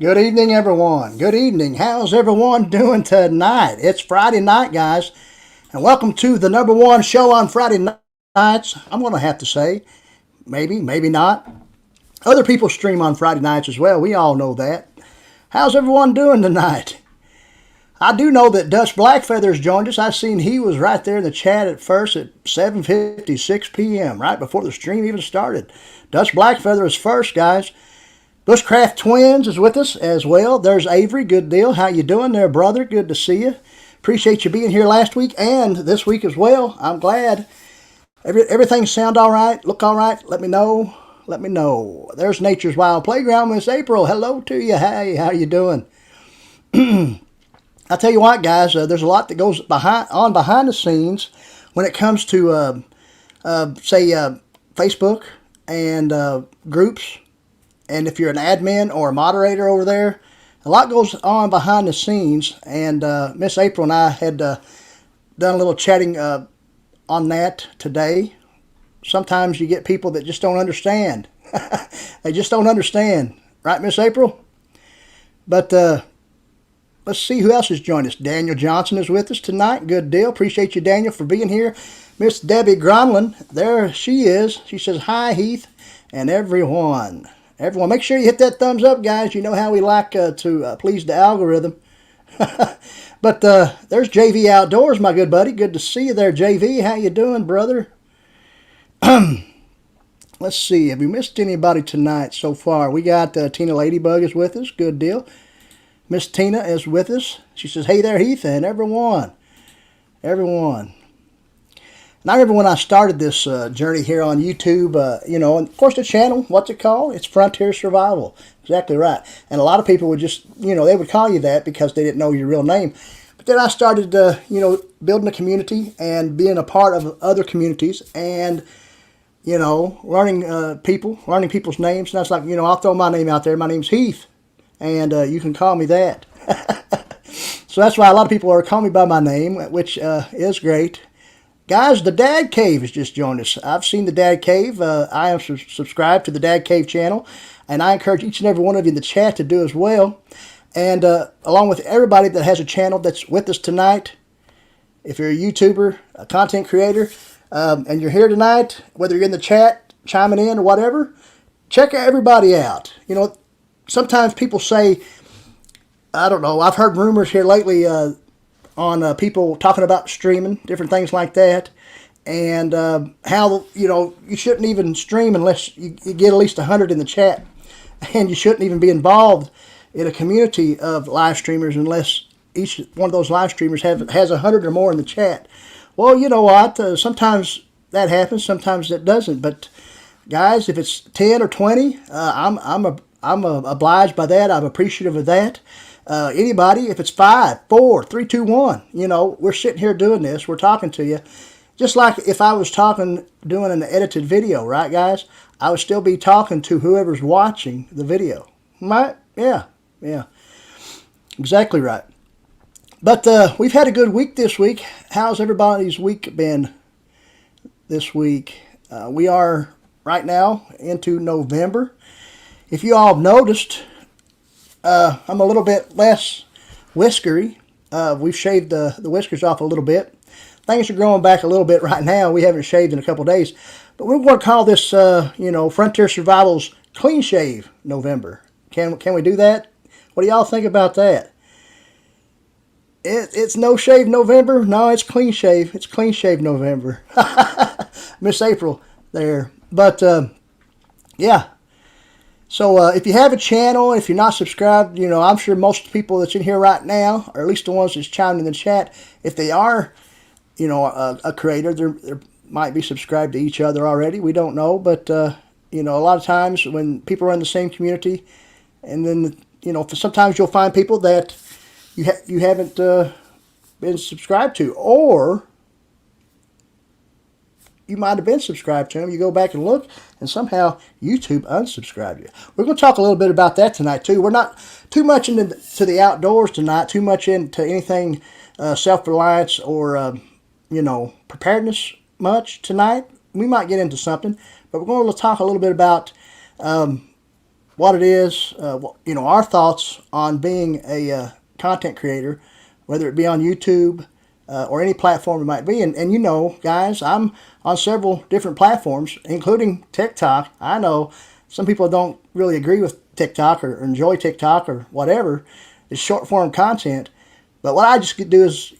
Good evening, everyone. Good evening. How's everyone doing tonight? It's Friday night, guys, and welcome to the number one show on Friday nights. I'm going to have to say, maybe, maybe not. Other people stream on Friday nights as well. We all know that. How's everyone doing tonight? I do know that Dutch Blackfeather's joined us. I seen he was right there in the chat at first at 7:56 p.m., right before the stream even started. Dutch Blackfeather is first, guys. Bushcraft Twins is with us as well. There's Avery. Good deal. How you doing there, brother? Good to see you. Appreciate you being here last week and this week as well. I'm glad. Everything sound all right? Look all right? Let me know. Let me know. There's Nature's Wild Playground, Miss April. Hello to you. Hey, how you doing? I'll tell you what, guys. There's a lot that goes behind the scenes when it comes to, say, Facebook and groups. And if you're an admin or a moderator over there, a lot goes on behind the scenes. And Miss April and I had done a little chatting on that today. Sometimes you get people that just don't understand. They just don't understand. Right, Miss April? But let's see who else has joined us. Daniel Johnson is with us tonight. Good deal. Appreciate you, Daniel, for being here. Miss Debbie Gronlin, there she is. She says, hi, Heath, and everyone. Everyone, make sure you hit that thumbs up, guys. You know how we like to please the algorithm. But there's JV Outdoors, my good buddy. Good to see you there, JV. How you doing, brother? Let's see. Have we missed anybody tonight so far? We got Tina Ladybug is with us. Good deal. Miss Tina is with us. She says, hey there, Heath, and everyone. Everyone. And I remember when I started this journey here on YouTube, and of course the channel, what's it called? It's Frontier Survival. Exactly right. And a lot of people would just, they would call you that because they didn't know your real name. But then I started, building a community and being a part of other communities and, learning people's names. And I was like, I'll throw my name out there. My name's Heath. And you can call me that. So that's why a lot of people are calling me by my name, which is great. Guys, the Dad Cave has just joined us. I've seen the Dad Cave. I am subscribed to the Dad Cave channel, and I encourage each and every one of you in the chat to do as well. And along with everybody that has a channel that's with us tonight, if you're a YouTuber, a content creator, and you're here tonight, whether you're in the chat, chiming in or whatever, check everybody out. Sometimes people say, I don't know, I've heard rumors here lately on people talking about streaming, different things like that, and how, you shouldn't even stream unless you get at least 100 in the chat, and you shouldn't even be involved in a community of live streamers unless each one of those live streamers has 100 or more in the chat. Well, you know what? Sometimes that happens, sometimes it doesn't, but guys, if it's 10 or 20, I'm obliged by that. I'm appreciative of that. Anybody, if it's 5, 4, 3, 2, 1, we're sitting here doing this. We're talking to you. Just like if I was doing an edited video, right, guys? I would still be talking to whoever's watching the video. Right? Yeah. Exactly right. But we've had a good week this week. How's everybody's week been this week? We are right now into November. If you all have noticed, I'm a little bit less whiskery. We've shaved the whiskers off a little bit. Things are growing back a little bit right now. We haven't shaved in a couple of days. But we're going to call this, Frontier Survival's Clean Shave November. Can we do that? What do y'all think about that? It's no shave November? No, it's clean shave. It's clean shave November. Miss April there. But, yeah. So if you have a channel, if you're not subscribed, I'm sure most people that's in here right now, or at least the ones that's chiming in the chat, if they are, a creator, they might be subscribed to each other already. We don't know, but a lot of times when people are in the same community, and then sometimes you'll find people that you haven't been subscribed to, or you might have been subscribed to them. You go back and look, and somehow YouTube unsubscribed you. We're going to talk a little bit about that tonight, too. We're not too much into the outdoors tonight, too much into anything Self Reliance or, preparedness much tonight. We might get into something, but we're going to talk a little bit about what it is, our thoughts on being a content creator, whether it be on YouTube or any platform it might be. And guys, I'm on several different platforms, including TikTok. I know some people don't really agree with TikTok or enjoy TikTok or whatever. It's short form content. But what I just do is,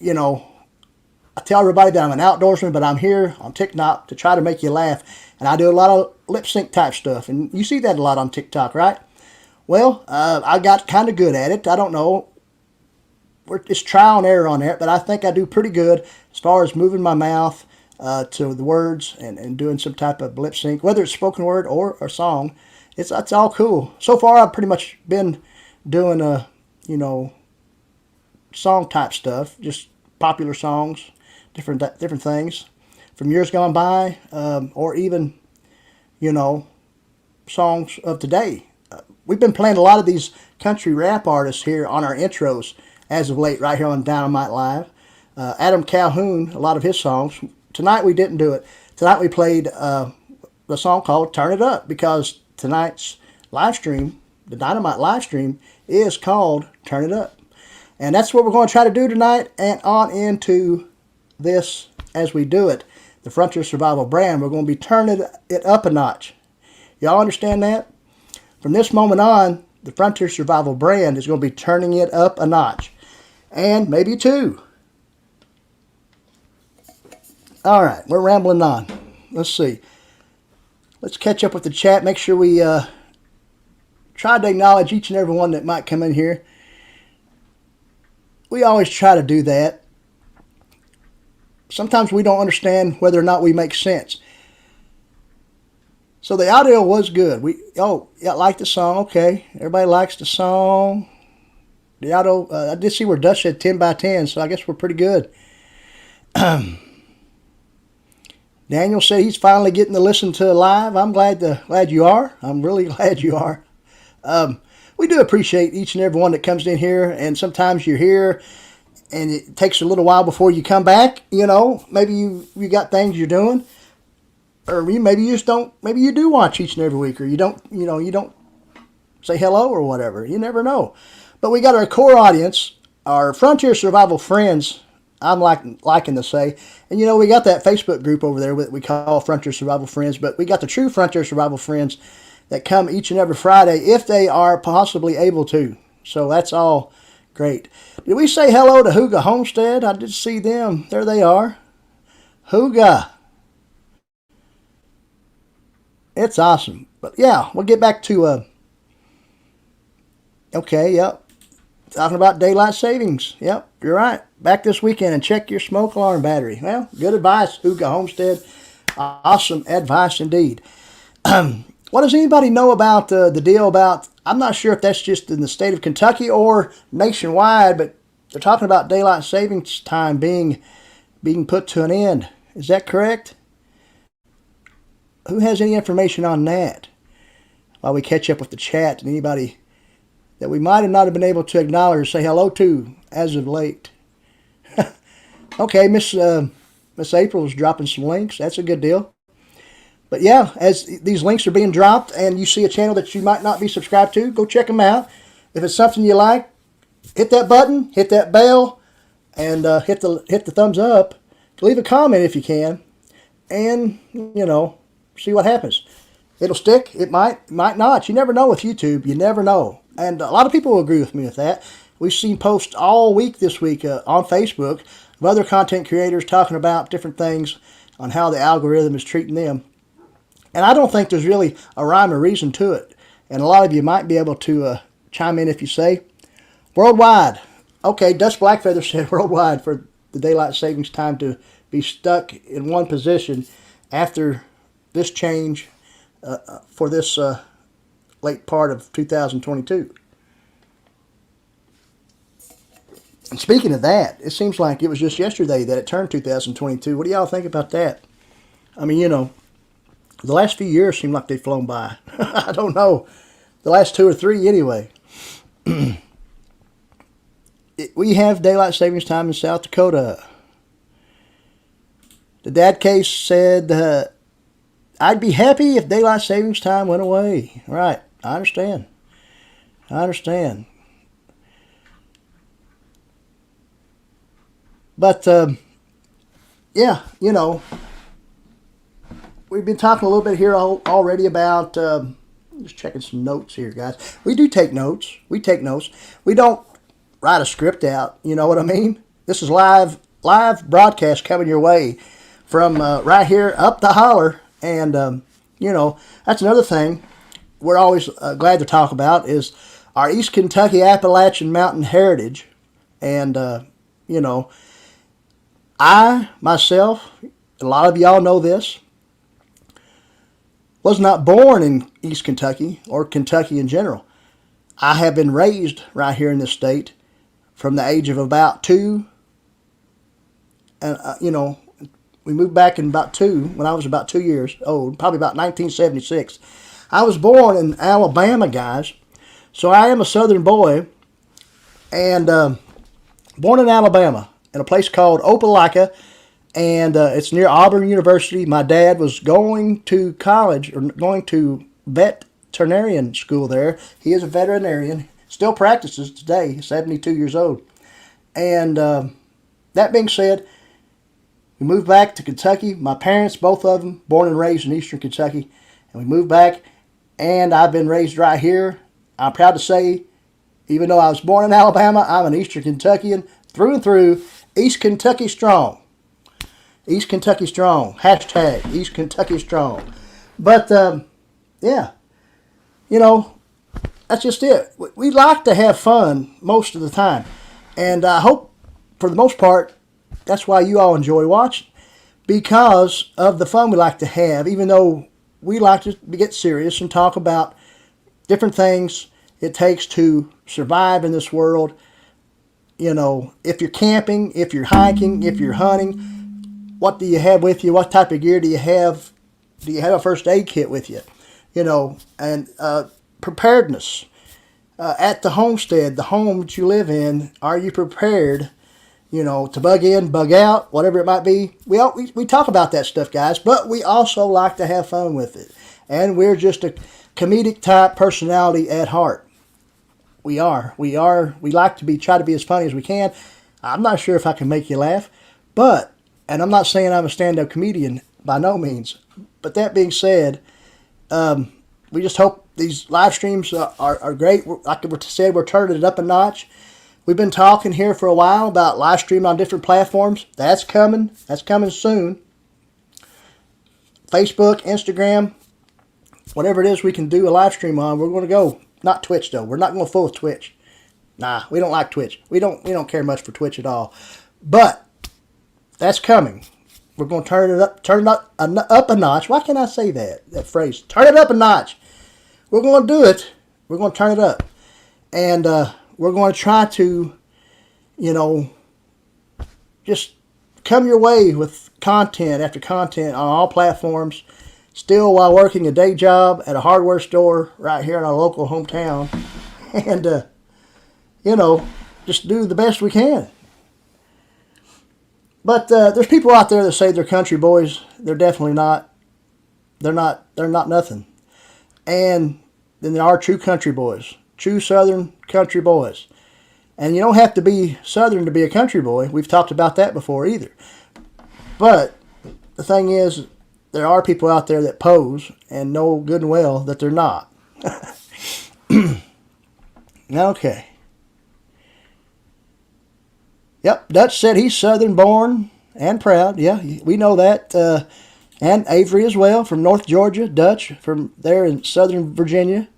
I tell everybody that I'm an outdoorsman, but I'm here on TikTok to try to make you laugh. And I do a lot of lip sync type stuff. And you see that a lot on TikTok, right? Well, I got kind of good at it. I don't know. It's trial and error on that, but I think I do pretty good as far as moving my mouth to the words and doing some type of lip sync, whether it's spoken word or a song. It's all cool. So far, I've pretty much been doing song type stuff, just popular songs, different things from years gone by, or even songs of today. We've been playing a lot of these country rap artists here on our intros as of late, right here on Dynamite Live. Adam Calhoun, a lot of his songs. Tonight we didn't do it. Tonight we played the song called Turn It Up, because tonight's live stream, the Dynamite live stream, is called Turn It Up. And that's what we're going to try to do tonight and on into this as we do it. The Frontier Survival brand, we're going to be turning it up a notch. Y'all understand that? From this moment on, the Frontier Survival brand is going to be turning it up a notch. And maybe two. All right, we're rambling on. Let's see. Let's catch up with the chat. Make sure we try to acknowledge each and every one that might come in here. We always try to do that. Sometimes we don't understand whether or not we make sense. So the audio was good. Like the song. Okay, everybody likes the song. The audio, I did see where Dutch said 10 by 10, so I guess we're pretty good. Daniel said he's finally getting to listen to live. I'm glad you are. I'm really glad you are. We do appreciate each and every one that comes in here, and sometimes you're here and it takes a little while before you come back. Maybe you got things you're doing, or maybe you just don't. Maybe you do watch each and every week, or you don't. You don't say hello or whatever. You never know. But we got our core audience, our Frontier Survival friends. I'm liking to say, and we got that Facebook group over there that we call Frontier Survival Friends. But we got the true Frontier Survival friends that come each and every Friday if they are possibly able to. So that's all great. Did we say hello to Hooga Homestead? I did see them. There they are. Hooga. It's awesome. But yeah, we'll get back to, okay, yep. Talking about daylight savings. Yep, you're right. Back this weekend and check your smoke alarm battery. Well, good advice, Hooga Homestead. Awesome advice indeed. What does anybody know about the deal about, I'm not sure if that's just in the state of Kentucky or nationwide, but they're talking about daylight savings time being put to an end. Is that correct? Who has any information on that? While we catch up with the chat and anybody that we might have not have been able to acknowledge or say hello to as of late. Okay, Miss April is dropping some links. That's a good deal. But yeah, as these links are being dropped and you see a channel that you might not be subscribed to, go check them out. If it's something you like, hit that button, hit that bell, and hit the thumbs up. Leave a comment if you can, and see what happens. It'll stick. It might not. You never know with YouTube. You never know. And a lot of people will agree with me with that. We've seen posts all week this week on Facebook of other content creators talking about different things on how the algorithm is treating them. And I don't think there's really a rhyme or reason to it. And a lot of you might be able to chime in if you say. Worldwide. Okay, Dutch Blackfeather said worldwide for the daylight savings time to be stuck in one position after this change for this late part of 2022. And speaking of that, it seems like it was just yesterday that it turned 2022. What do y'all think about that? I mean, the last few years seem like they've flown by. I don't know. The last 2 or 3 anyway. We have daylight savings time in South Dakota. The dad case said, I'd be happy if daylight savings time went away. Right. I understand. I understand. But, yeah, you know, we've been talking a little bit here already about, just checking some notes here, guys. We do take notes. We take notes. We don't write a script out, you know what I mean? This is live broadcast coming your way from right here up the holler. And, you know, that's another thing we're always glad to talk about is our East Kentucky Appalachian Mountain heritage. And, you know, I, myself, a lot of y'all know this, was not born in East Kentucky or Kentucky in general. I have been raised right here in this state from the age of about 2. And, you know, we moved back in about 2, when I was about 2 years old, probably about 1976. I was born in Alabama, guys. So I am a southern boy and born in Alabama in a place called Opelika, and it's near Auburn University. My dad was going to college, or going to veterinarian school there. He is a veterinarian, still practices today, 72 years old. And that being said, we moved back to Kentucky. My parents, both of them, born and raised in eastern Kentucky. And we moved back, and I've been raised right here. I'm proud to say, even though I was born in Alabama, I'm an eastern Kentuckian through and through. East Kentucky strong. East Kentucky strong. Hashtag East Kentucky strong. But, yeah, you know, that's just it. We like to have fun most of the time. And I hope, for the most part, that's why you all enjoy watching. Because of the fun we like to have, even though we like to get serious and talk about different things it takes to survive in this world. You know, if you're camping, if you're hiking, if you're hunting, what do you have with you? What type of gear do you have? Do you have a first aid kit with you? You know, and preparedness. At the homestead, the home that you live in, are you prepared, you know, to bug in, bug out, whatever it might be? We talk about that stuff, guys, but we also like to have fun with it. And we're just a comedic type personality at heart. We like to try to be as funny as we can. I'm not sure if I can make you laugh, and I'm not saying I'm a stand-up comedian by no means, but that being said, we just hope these live streams are great. Like we said, we're turning it up a notch. We've been talking here for a while about live streaming on different platforms. That's coming. That's coming soon. Facebook, Instagram, whatever it is we can do a live stream on, we're going to go. Not Twitch, though. We're not going full with Twitch. Nah, we don't like Twitch. We don't care much for Twitch at all. But that's coming. We're going to turn it up a notch. Why can't I say that phrase? Turn it up a notch. We're going to do it. We're going to turn it up. And we're going to try to, you know, just come your way with content after content on all platforms. Still while working a day job at a hardware store right here in our local hometown. And, you know, just do the best we can. But there's people out there that say they're country boys. They're definitely not. They're not nothing. And then there are true country boys. True southern country boys. And you don't have to be southern to be a country boy. We've talked about that before either. But the thing is, there are people out there that pose and know good and well that they're not. Okay. Yep, Dutch said he's southern born and proud. Yeah, we know that. And Avery as well, from North Georgia. Dutch from there in southern Virginia.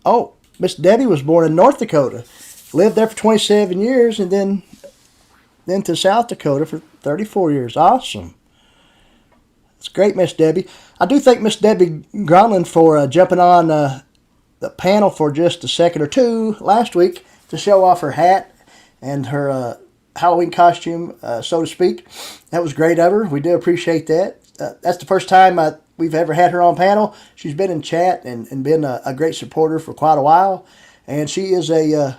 Oh, Miss Debbie was born in North Dakota. Lived there for 27 years and then to South Dakota for 34 years. Awesome. It's great, Miss Debbie. I do thank Miss Debbie Grunland for jumping on the panel for just a second or two last week to show off her hat and her Halloween costume, so to speak. That was great of her. We do appreciate that. That's the first time we've ever had her on panel. She's been in chat and been a great supporter for quite a while. And she is a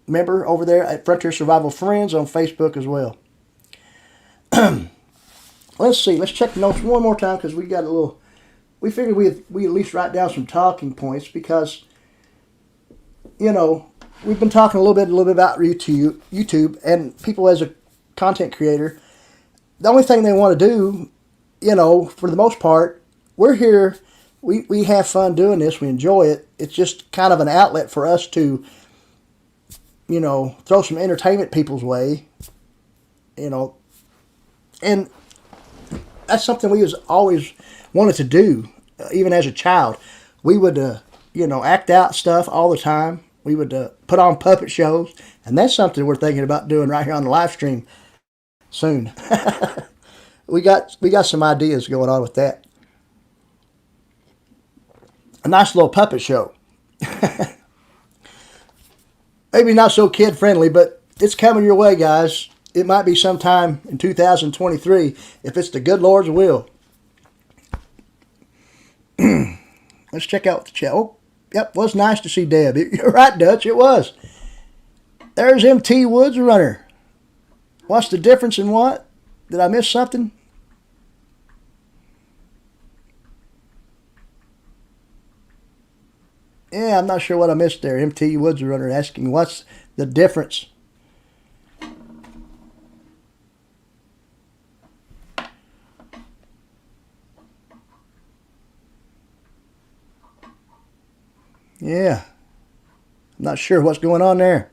member over there at Frontier Survival Friends on Facebook as well. let's see. Let's check the notes one more time because we got a little. We figured we at least write down some talking points because, you know, we've been talking a little bit about YouTube and people as a content creator. The only thing they want to do, you know, for the most part, we're here. We have fun doing this. We enjoy it. It's just kind of an outlet for us to, you know, throw some entertainment people's way, you know, and that's something we was always wanted to do, even as a child. We would, you know, act out stuff all the time. We would put on puppet shows, and that's something we're thinking about doing right here on the live stream soon. we got some ideas going on with that. A nice little puppet show. Maybe not so kid friendly, but it's coming your way, guys. It might be sometime in 2023 if it's the good Lord's will. Let's check out the chat. Oh, yep, was nice to see Deb. You're right, Dutch, it was. There's MT Woods Runner. What's the difference in what? Did I miss something? Yeah, I'm not sure what I missed there. MT Woods Runner asking what's the difference. Yeah, I'm not sure what's going on there.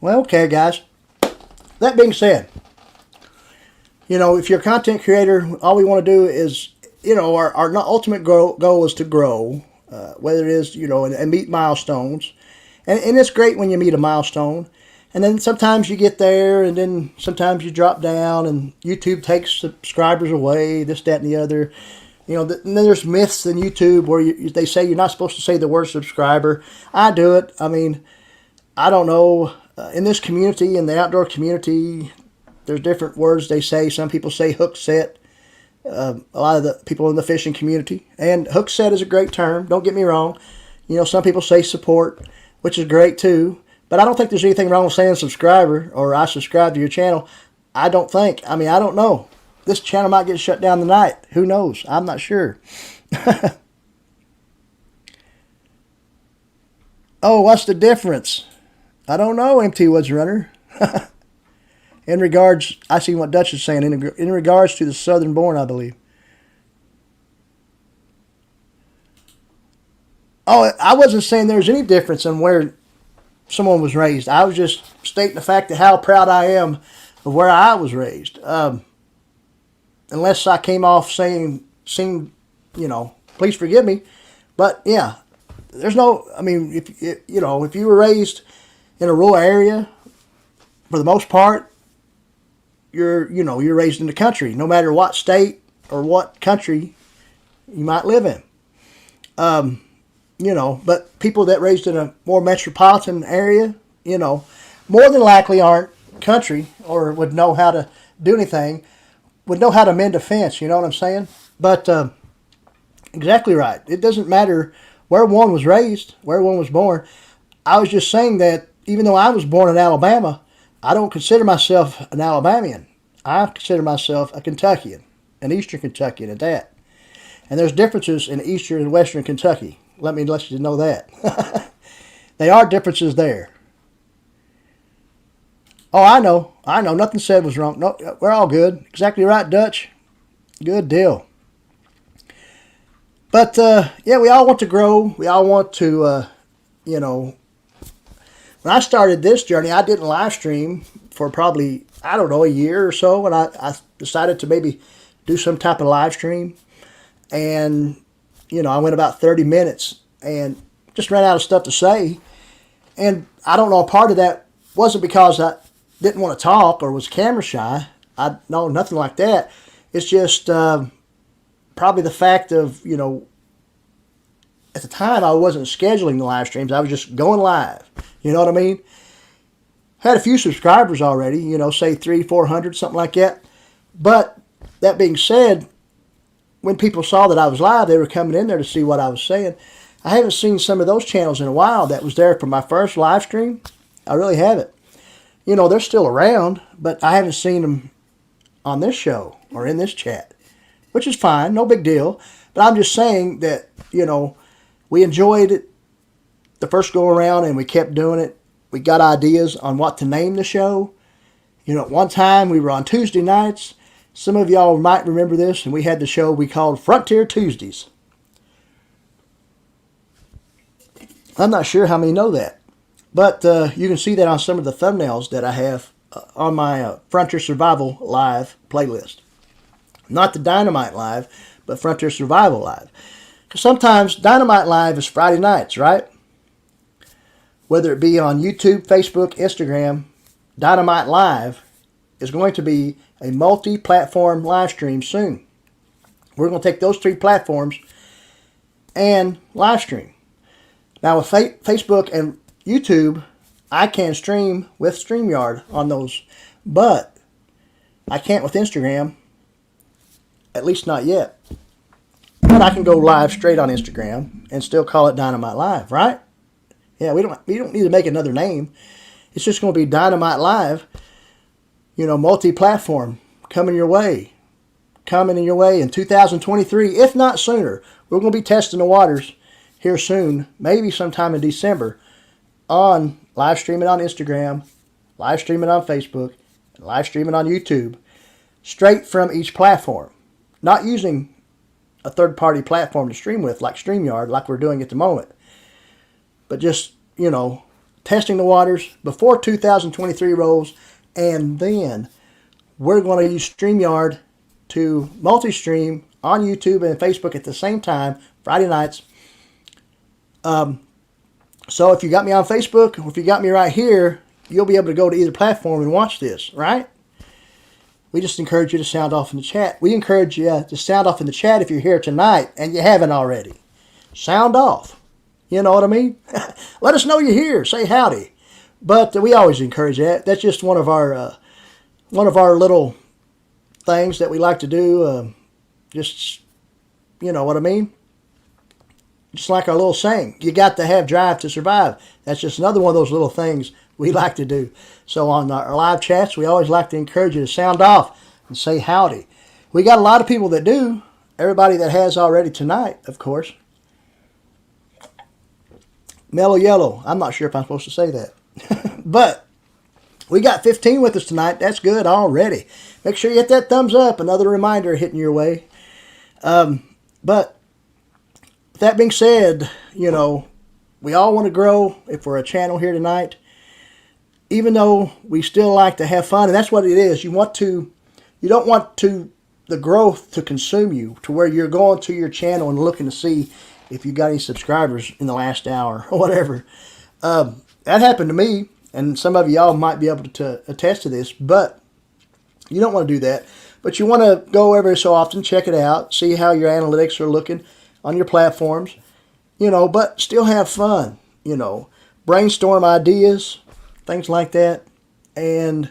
Well, okay, guys. That being said, you know, if you're a content creator, all we want to do is, you know, our ultimate goal is to grow, whether it is, you know, and meet milestones. And it's great when you meet a milestone. And then sometimes you get there, and then sometimes you drop down, and YouTube takes subscribers away, this, that, and the other. You know, and then there's myths in YouTube where they say you're not supposed to say the word subscriber. I do it. I mean, I don't know. In this community, in the outdoor community, there's different words they say. Some people say hook set. A lot of the people in the fishing community. And hook set is a great term. Don't get me wrong. You know, some people say support, which is great too. But I don't think there's anything wrong with saying subscriber or I subscribe to your channel. I don't think. I mean, I don't know. This channel might get shut down tonight. Who knows? I'm not sure. Oh, what's the difference? I don't know, MT Woods Runner. In regards, I see what Dutch is saying, in regards to the Southern born, I believe. Oh, I wasn't saying there was any difference in where someone was raised. I was just stating the fact of how proud I am of where I was raised. Unless I came off saying, you know, please forgive me. But yeah, there's no, I mean, if you know, if you were raised in a rural area, for the most part, you're raised in the country, no matter what state or what country you might live in. You know, but people that raised in a more metropolitan area, you know, more than likely aren't country or would know how to do anything. Would know how to mend a fence, you know what I'm saying? But exactly right. It doesn't matter where one was raised, where one was born. I was just saying that even though I was born in Alabama, I don't consider myself an Alabamian. I consider myself a Kentuckian, an Eastern Kentuckian at that. And there's differences in Eastern and Western Kentucky. Let me let you know that. There are differences there. Oh, I know. Nothing said was wrong. No, we're all good. Exactly right, Dutch. Good deal. But, yeah, we all want to grow. We all want to, you know. When I started this journey, I didn't live stream for probably, I don't know, a year or so. And I decided to maybe do some type of live stream. And, you know, I went about 30 minutes and just ran out of stuff to say. And I don't know, part of that wasn't because I didn't want to talk or was camera shy. No, nothing like that. It's just probably the fact of, you know, at the time I wasn't scheduling the live streams. I was just going live. You know what I mean? Had a few subscribers already, you know, say 300-400, something like that. But that being said, when people saw that I was live, they were coming in there to see what I was saying. I haven't seen some of those channels in a while that was there for my first live stream. I really haven't. You know, they're still around, but I haven't seen them on this show or in this chat, which is fine, no big deal. But I'm just saying that, we enjoyed it the first go around and we kept doing it. We got ideas on what to name the show. At one time we were on Tuesday nights. Some of y'all might remember this, and we had the show we called Frontier Tuesdays. I'm not sure how many know that, but you can see that on some of the thumbnails that I have on my Frontier Survival Live playlist. Not the Dynamite Live, but Frontier Survival Live. Because sometimes Dynamite Live is Friday nights, right? Whether it be on YouTube, Facebook, Instagram, Dynamite Live is going to be a multi-platform live stream soon. We're going to take those 3 platforms and live stream. Now with Facebook and YouTube, I can stream with StreamYard on those, but I can't with Instagram, at least not yet. But I can go live straight on Instagram and still call it Dynamite Live, right? Yeah, we don't need to make another name. It's just going to be Dynamite Live, multi-platform, coming your way in 2023, if not sooner. We're going to be testing the waters here soon, maybe sometime in December, on live streaming on Instagram, live streaming on Facebook, and live streaming on YouTube, straight from each platform. Not using a third-party platform to stream with, like StreamYard, like we're doing at the moment. But just, testing the waters before 2023 rolls, and then we're going to use StreamYard to multi-stream on YouTube and Facebook at the same time, Friday nights. So if you got me on Facebook, or if you got me right here, you'll be able to go to either platform and watch this, right? We just encourage you to sound off in the chat. We encourage you to sound off in the chat if you're here tonight and you haven't already. Sound off. You know what I mean? Let us know you're here. Say howdy. But we always encourage that. That's just one of our little things that we like to do. Just, you know what I mean? Just like our little saying, you got to have drive to survive. That's just another one of those little things we like to do. So on our live chats, we always like to encourage you to sound off and say howdy. We got a lot of people that do. Everybody that has already tonight, of course. Mellow Yellow. I'm not sure if I'm supposed to say that. But we got 15 with us tonight. That's good already. Make sure you hit that thumbs up. Another reminder hitting your way. But with that being said, we all want to grow if we're a channel here tonight. Even though we still like to have fun, and that's what it is. You don't want the growth to consume you to where you're going to your channel and looking to see if you got any subscribers in the last hour or whatever. That happened to me, and some of y'all might be able to attest to this, but you don't want to do that. But you want to go every so often, check it out, see how your analytics are looking on your platforms, but still have fun, brainstorm ideas, things like that, and,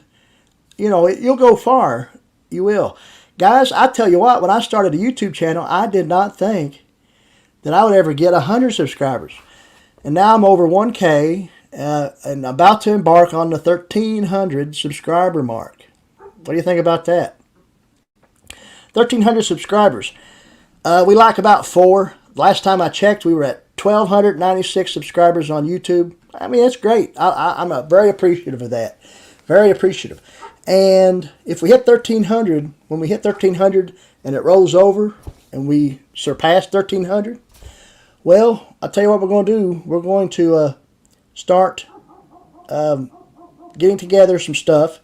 you'll go far. You will. Guys, I tell you what, when I started a YouTube channel, I did not think that I would ever get 100 subscribers. And now I'm over 1K and about to embark on the 1,300 subscriber mark. What do you think about that? 1,300 subscribers. We like about 4. Last time I checked, we were at 1,296 subscribers on YouTube. I mean, that's great. I'm very appreciative of that. Very appreciative. And if we hit 1,300, when we hit 1,300 and it rolls over and we surpass 1,300, well, I'll tell you what we're going to do. We're going to start getting together some stuff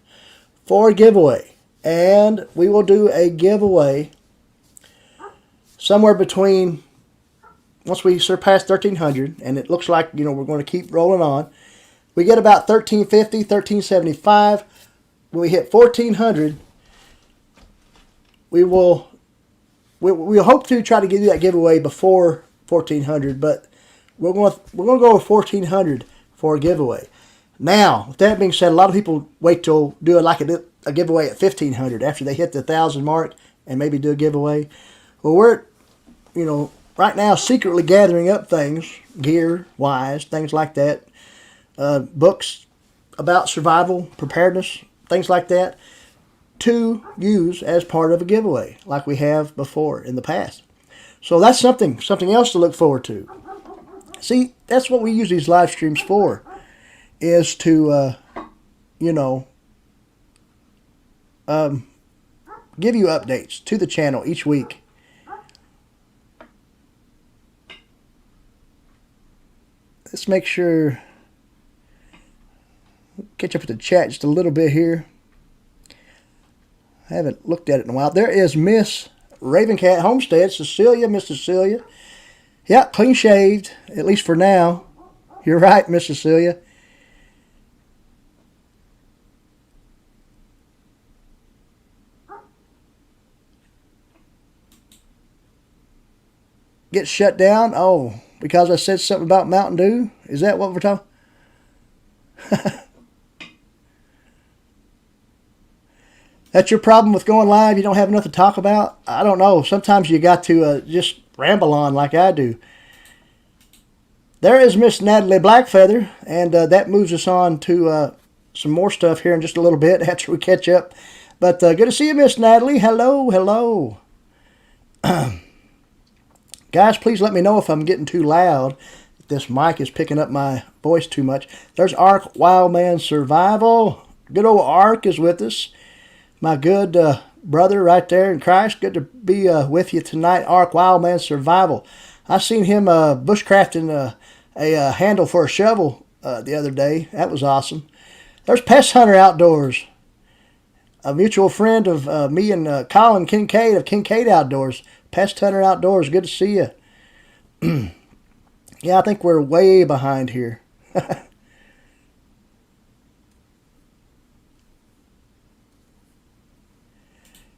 for a giveaway. And we will do a giveaway somewhere between, once we surpass 1,300, and it looks like, we're going to keep rolling on. We get about 1,350, 1,375. When we hit 1,400, we'll hope to try to give you that giveaway before 1,400, but we're going to go with 1,400 for a giveaway. Now, with that being said, a lot of people wait till do a giveaway at 1,500 after they hit the 1,000 mark and maybe do a giveaway. Well, we're right now secretly gathering up things, gear-wise, things like that, books about survival, preparedness, things like that, to use as part of a giveaway, like we have before in the past. So that's something else to look forward to. See, that's what we use these live streams for, is to, give you updates to the channel each week. Let's make sure, catch up with the chat just a little bit here. I haven't looked at it in a while. There is Miss Ravencat Homestead, Cecilia, Miss Cecilia. Yeah, clean shaved, at least for now. You're right, Miss Cecilia. Get shut down? Oh, because I said something about Mountain Dew? Is that what we're talking? That's your problem with going live? You don't have enough to talk about? I don't know. Sometimes you got to just ramble on like I do. There is Miss Natalie Blackfeather, and that moves us on to some more stuff here in just a little bit after we catch up. But good to see you, Miss Natalie. Hello, hello. Guys, please let me know if I'm getting too loud. If this mic is picking up my voice too much. There's Ark Wildman Survival. Good old Ark is with us. My good brother right there in Christ. Good to be with you tonight, Ark Wildman Survival. I seen him bushcrafting a handle for a shovel the other day. That was awesome. There's Pest Hunter Outdoors, a mutual friend of me and Colin Kincaid of Kincaid Outdoors. Pest Hunter Outdoors, good to see you. Yeah, I think we're way behind here.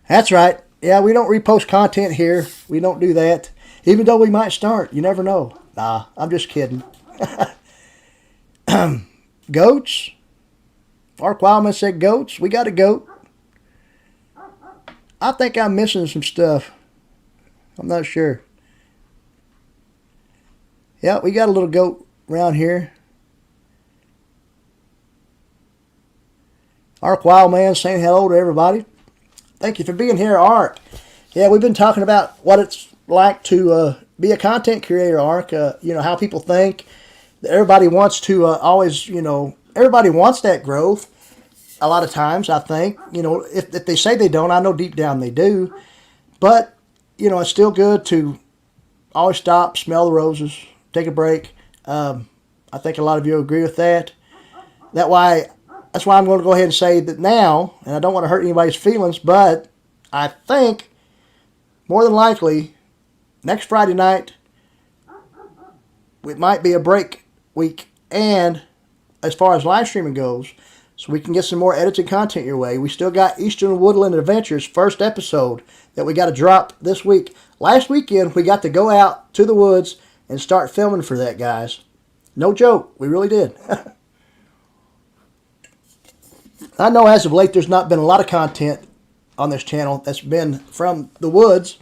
That's right. Yeah, we don't repost content here. We don't do that. Even though we might start. You never know. Nah, I'm just kidding. Goats? Mark Wildman said goats. We got a goat. I think I'm missing some stuff. I'm not sure. Yeah, we got a little goat around here. Ark Wildman saying hello to everybody. Thank you for being here, Ark. Yeah, we've been talking about what it's like to be a content creator, Ark. How people think. Everybody wants to always, everybody wants that growth. A lot of times, I think, if they say they don't, I know deep down they do. But, it's still good to always stop, smell the roses, take a break. I think a lot of you agree with that. That's why I'm going to go ahead and say that now, and I don't want to hurt anybody's feelings, but I think more than likely next Friday night it might be a break week, and as far as live streaming goes, so we can get some more edited content your way. We still got Eastern Woodland Adventures first episode that we got to drop this week. Last weekend we got to go out to the woods and start filming for that, guys. No joke, we really did. I know as of late there's not been a lot of content on this channel that's been from the woods,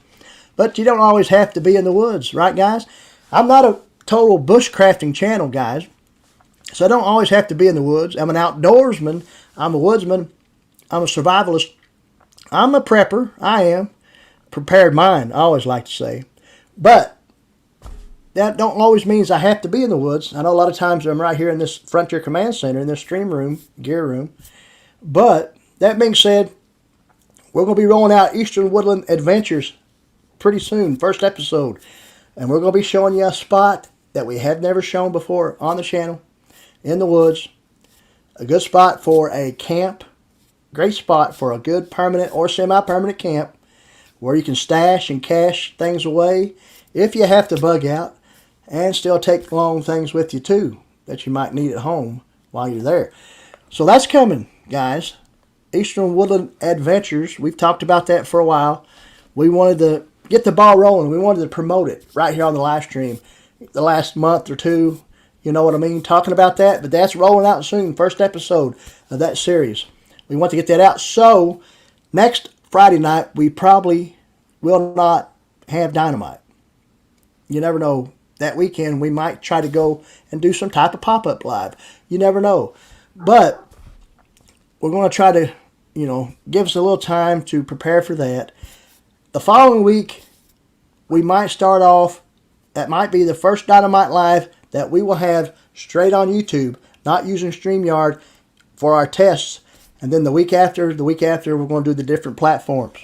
but you don't always have to be in the woods, right, guys? I'm not a total bushcrafting channel, guys, so I don't always have to be in the woods. I'm an outdoorsman. I'm a woodsman. I'm a survivalist. I'm a prepper. I am. Prepared mind, I always like to say. But that don't always means I have to be in the woods. I know a lot of times I'm right here in this Frontier Command Center, in this stream room, gear room. But that being said, we're going to be rolling out Eastern Woodland Adventures pretty soon, first episode. And we're going to be showing you a spot that we have never shown before on the channel, in the woods. A good spot for a camp. Great spot for a good permanent or semi-permanent camp where you can stash and cache things away if you have to bug out, and still take along things with you too that you might need at home while you're there. So that's coming, guys. Eastern Woodland Adventures. We've talked about that for a while. We wanted to get the ball rolling. We wanted to promote it right here on the live stream the last month or two. You know what I mean? Talking about that. But that's rolling out soon. First episode of that series. We want to get that out. So next Friday night, we probably will not have Dynamite. You never know. That weekend, we might try to go and do some type of pop-up live. You never know. But we're going to try to give us a little time to prepare for that. The following week, we might start off, that might be the first Dynamite Live that we will have straight on YouTube, not using StreamYard for our tests. And then the week after, we're going to do the different platforms.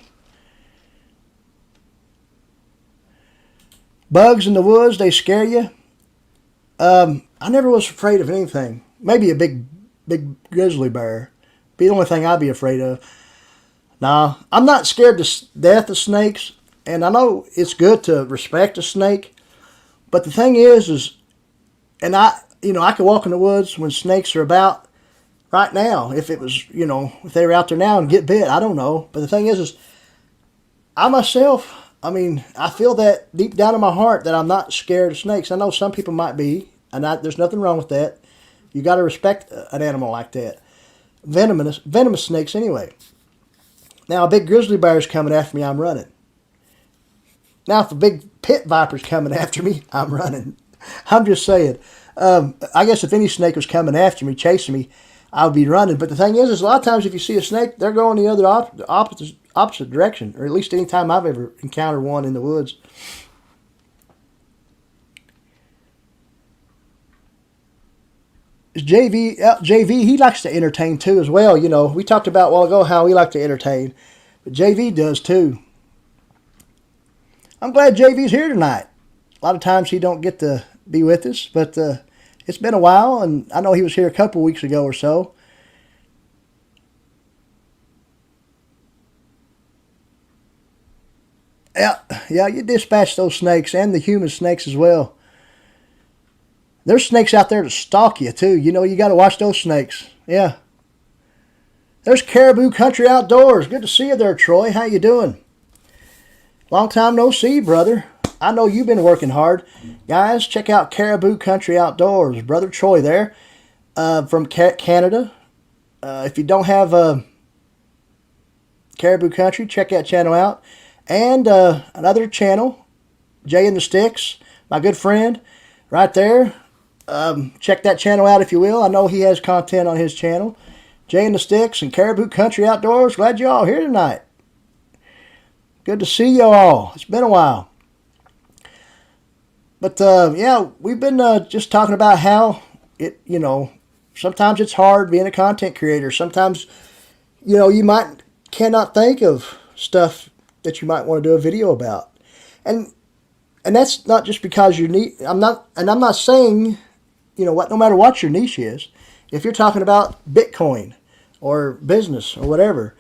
Bugs in the woods, they scare you. I never was afraid of anything. Maybe a big grizzly bear. Be the only thing I'd be afraid of. Nah, I'm not scared to death of snakes. And I know it's good to respect a snake. But the thing is, and I could walk in the woods when snakes are about right now. If it was, if they were out there now and get bit, I don't know. But the thing is I myself, I feel that deep down in my heart that I'm not scared of snakes. I know some people might be, and there's nothing wrong with that. You got to respect an animal like that. Venomous snakes anyway. Now, a big grizzly bear is coming after me, I'm running. Now, if a big pit viper's coming after me, I'm running. I'm just saying. I guess if any snake was coming after me, chasing me, I would be running. But the thing is a lot of times if you see a snake, they're going the other opposite direction, or at least any time I've ever encountered one in the woods. JV, he likes to entertain too as well. We talked about a while ago how we like to entertain, but JV does too. I'm glad JV's here tonight. A lot of times he don't get to be with us, but it's been a while, and I know he was here a couple weeks ago or so. Yeah, you dispatch those snakes and the human snakes as well. There's snakes out there to stalk you too. You got to watch those snakes. Yeah. There's Caribou Country Outdoors. Good to see you there, Troy. How you doing? Long time no see, brother. I know you've been working hard. Guys, check out Caribou Country Outdoors. Brother Troy there from Canada. If you don't have Caribou Country, check that channel out. And another channel, Jay and the Sticks, my good friend, right there. Check that channel out if you will. I know he has content on his channel. Jay and the Sticks and Caribou Country Outdoors. Glad you all here tonight. Good to see you all. It's been a while. But yeah, we've been just talking about how it, sometimes it's hard being a content creator. Sometimes, you cannot think of stuff that you might want to do a video about. And that's not just because you're neat. I'm not saying, no matter what your niche is, if you're talking about Bitcoin or business or whatever,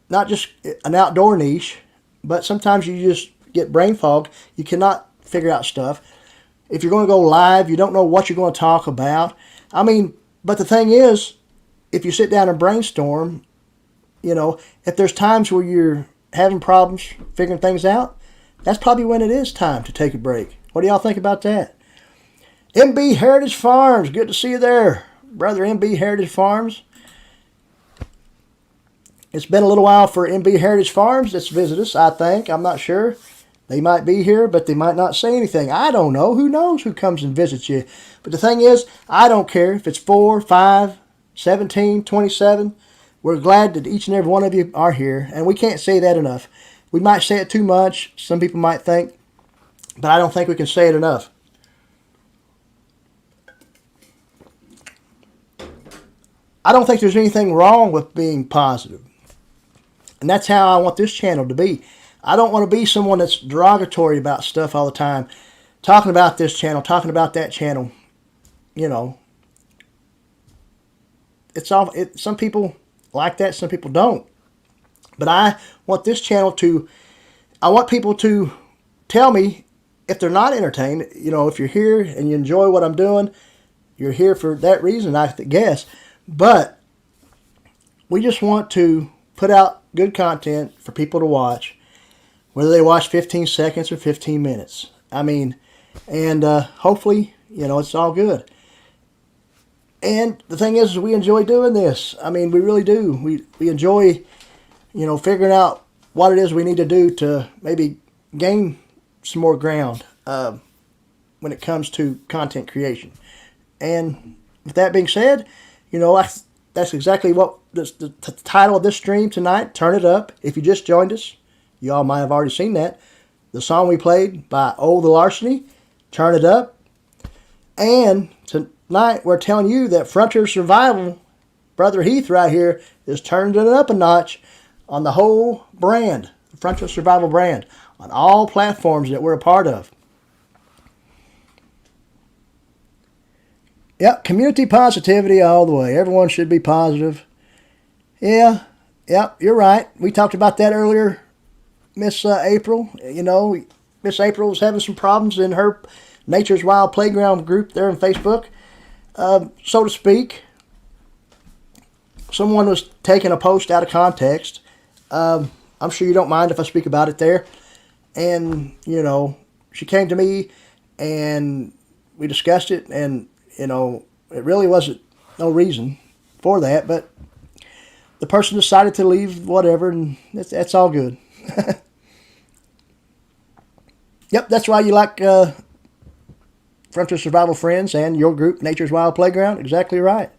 not just an outdoor niche, but sometimes you just get brain fog. You cannot figure out stuff. If you're going to go live, you don't know what you're going to talk about. But the thing is, if you sit down and brainstorm, if there's times where you're having problems figuring things out, that's probably when it is time to take a break. What do y'all think about that? MB Heritage Farms, good to see you there, brother. MB Heritage Farms. It's been a little while for MB Heritage Farms that's visit us, I think. I'm not sure. They might be here, but they might not say anything. I don't know. Who knows who comes and visits you? But the thing is, I don't care if it's 4, 5, 17, 27. We're glad that each and every one of you are here, and we can't say that enough. We might say it too much. Some people might think, but I don't think we can say it enough. I don't think there's anything wrong with being positive. And that's how I want this channel to be. I don't want to be someone that's derogatory about stuff all the time. Talking about this channel, talking about that channel. Some people like that, some people don't. But I want this channel I want people to tell me if they're not entertained. If you're here and you enjoy what I'm doing, you're here for that reason, I guess. But we just want to put out good content for people to watch, whether they watch 15 seconds or 15 minutes. And hopefully, it's all good. And the thing is we enjoy doing this. We really do. We enjoy, figuring out what it is we need to do to maybe gain some more ground when it comes to content creation. And with that being said, that's exactly what the title of this stream tonight, Turn It Up. If you just joined us, you all might have already seen that. The song we played by Oh the Larceny, Turn It Up. And tonight we're telling you that Frontier Survival, Brother Heath right here, is turning it up a notch on the whole brand, the Frontier Survival brand, on all platforms that we're a part of. Yep, community positivity all the way. Everyone should be positive. Yeah, yep, you're right. We talked about that earlier, Miss April. You know, Miss April was having some problems in her Nature's Wild Playground group there on Facebook, so to speak. Someone was taking a post out of context. I'm sure you don't mind if I speak about it there. And, you know, she came to me and we discussed it, and you know, it really wasn't no reason for that, but the person decided to leave whatever, and that's all good. Yep, that's why you like Frontier Survival Friends and your group, Nature's Wild Playground. Exactly right.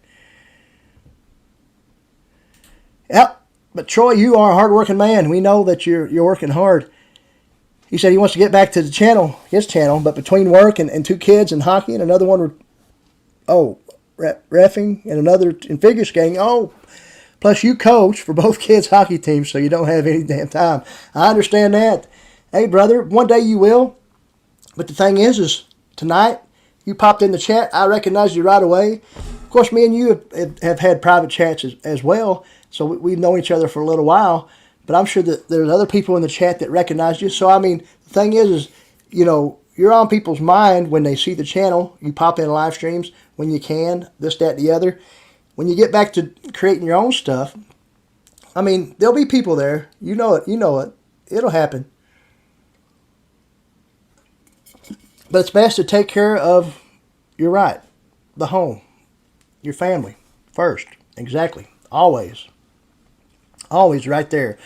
Yep, but Troy, you are a hard-working man. We know that you're working hard. He said he wants to get back to the channel, his channel, but between work and 2 kids and hockey and another one, reffing and another in figure skating. Oh, plus you coach for both kids' hockey teams, so you don't have any damn time. I understand that. Hey, brother, one day you will. But the thing is tonight you popped in the chat. I recognized you right away. Of course, me and you have had private chats as well, so we've known each other for a little while. But I'm sure that there's other people in the chat that recognize you. So, I mean, the thing is, you know, you're on people's mind when they see the channel. You pop in live streams when you can, this, that, and the other. When you get back to creating your own stuff, I mean, there'll be people there. You know it. You know it. It'll happen. But it's best to take care of, you're right, the home, your family first. Exactly. Always. Always right there.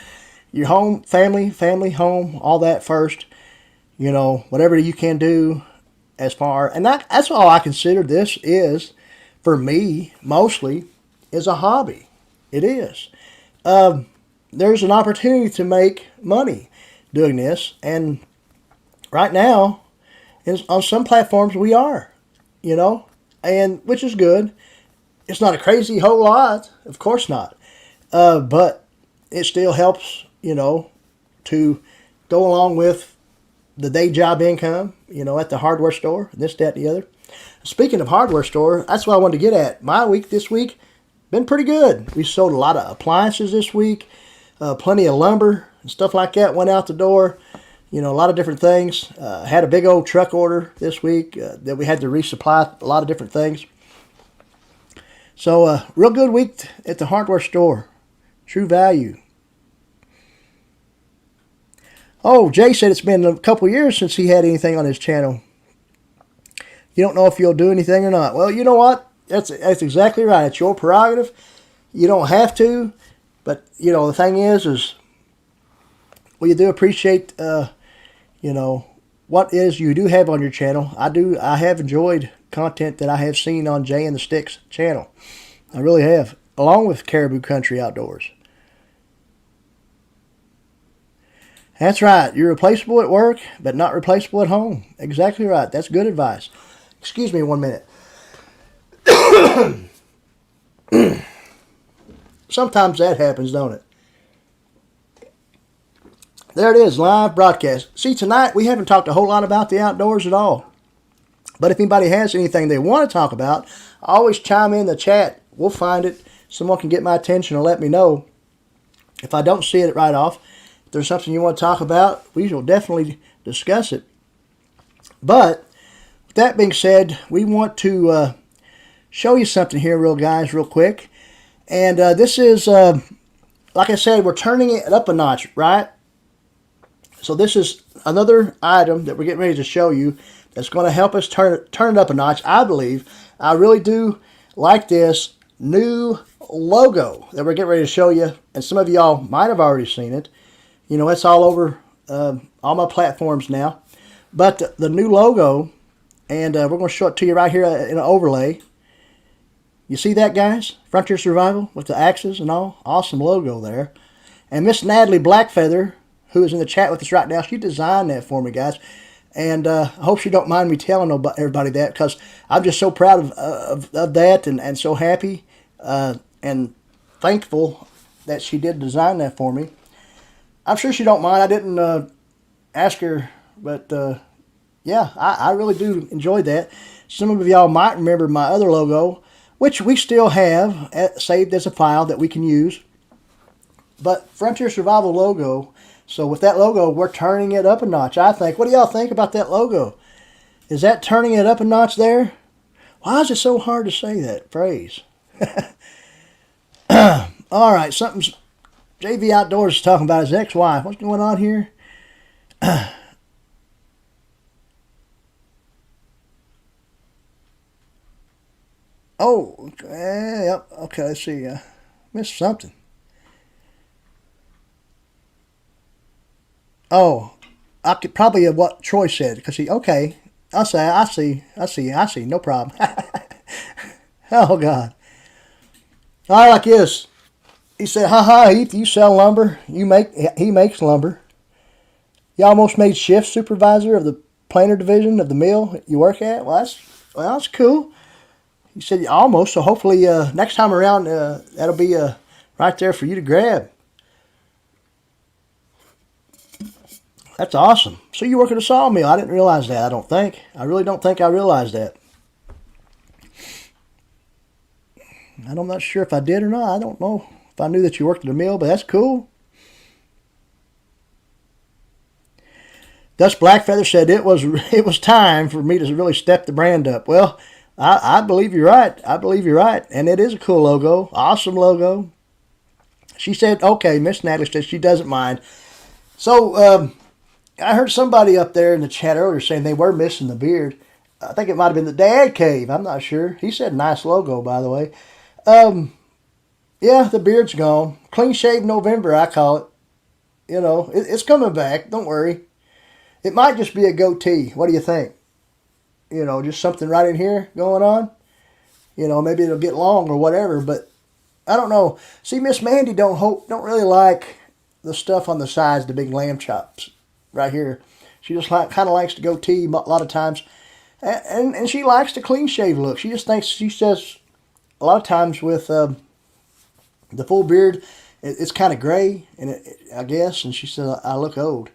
Your home, family, home, all that first. You know, whatever you can do as far, and that's all I consider this is, for me, mostly, is a hobby. It is. There's an opportunity to make money doing this, and right now, on some platforms we are, you know, and which is good. It's not a crazy whole lot, of course not, but it still helps, you know, to go along with the day job income, you know, at the hardware store, this, that, and the other. Speaking of hardware store, that's what I wanted to get at. My week this week been pretty good. We sold a lot of appliances this week, plenty of lumber and stuff like that went out the door. You know, a lot of different things. Had a big old truck order this week that we had to resupply a lot of different things. So, real good week at the hardware store. True value. Oh, Jay said it's been a couple years since he had anything on his channel. You don't know if you'll do anything or not. Well, you know what? That's exactly right. It's your prerogative. You don't have to. But, you know, the thing is well, you do appreciate, you know, what is you do have on your channel. I have enjoyed content that I have seen on Jay and the Sticks channel. I really have. Along with Caribou Country Outdoors. That's right. You're replaceable at work, but not replaceable at home. Exactly right. That's good advice. Excuse me 1 minute. Sometimes that happens, don't it? There it is, live broadcast. See, tonight we haven't talked a whole lot about the outdoors at all. But if anybody has anything they want to talk about, always chime in the chat. We'll find it. Someone can get my attention and let me know. If I don't see it right off, if there's something you want to talk about, we will definitely discuss it. But with that being said, we want to show you something here, real quick. And this is, like I said, we're turning it up a notch, right? So this is another item that we're getting ready to show you that's going to help us turn it up a notch, I believe. I really do like this new logo that we're getting ready to show you. And some of y'all might have already seen it. You know, it's all over all my platforms now. But the new logo, and we're going to show it to you right here in an overlay. You see that, guys? Frontier Survival with the axes and all. Awesome logo there. And Miss Natalie Blackfeather, who is in the chat with us right now, she designed that for me, guys. And I hope she don't mind me telling everybody that, because I'm just so proud of that and so happy and thankful that she did design that for me. I'm sure she don't mind. I didn't ask her, but yeah, I really do enjoy that. Some of y'all might remember my other logo, which we still have saved as a file that we can use. But Frontier Survival logo. So with that logo, we're turning it up a notch, I think. What do y'all think about that logo? Is that turning it up a notch there? Why is it so hard to say that phrase? All right, something's JV Outdoors is talking about his ex-wife. What's going on here? Oh, okay, yep. Okay, let's see. Missed something. Oh, I could probably have what Troy said, because okay, I see, no problem. Oh, God. All right, like this. He said, Heath, you sell lumber. He makes lumber. You almost made shift supervisor of the planer division of the mill you work at. Well, that's cool. He said almost, so hopefully next time around that'll be right there for you to grab. That's awesome. So you work at a sawmill. I didn't realize that, I don't think. I really don't think I realized that. I'm not sure if I did or not. I don't know if I knew that you worked at a mill, but that's cool. Dust Blackfeather said it was time for me to really step the brand up. Well, I believe you're right. I believe you're right. And it is a cool logo. Awesome logo. She said, okay, Miss Natalie said she doesn't mind. So, I heard somebody up there in the chat earlier saying they were missing the beard. I think it might have been the Dad Cave. I'm not sure. He said nice logo, by the way. Yeah, the beard's gone. Clean shave November, I call it. You know, it's coming back. Don't worry. It might just be a goatee. What do you think? You know, just something right in here going on. You know, maybe it'll get long or whatever, but I don't know. See, Miss Mandy don't really like the stuff on the sides, the big lamb chops right here. She just kind of likes to goatee a lot of times, and she likes the clean shave look. She says a lot of times with the full beard, it's kind of gray, and I guess, and she says I look old.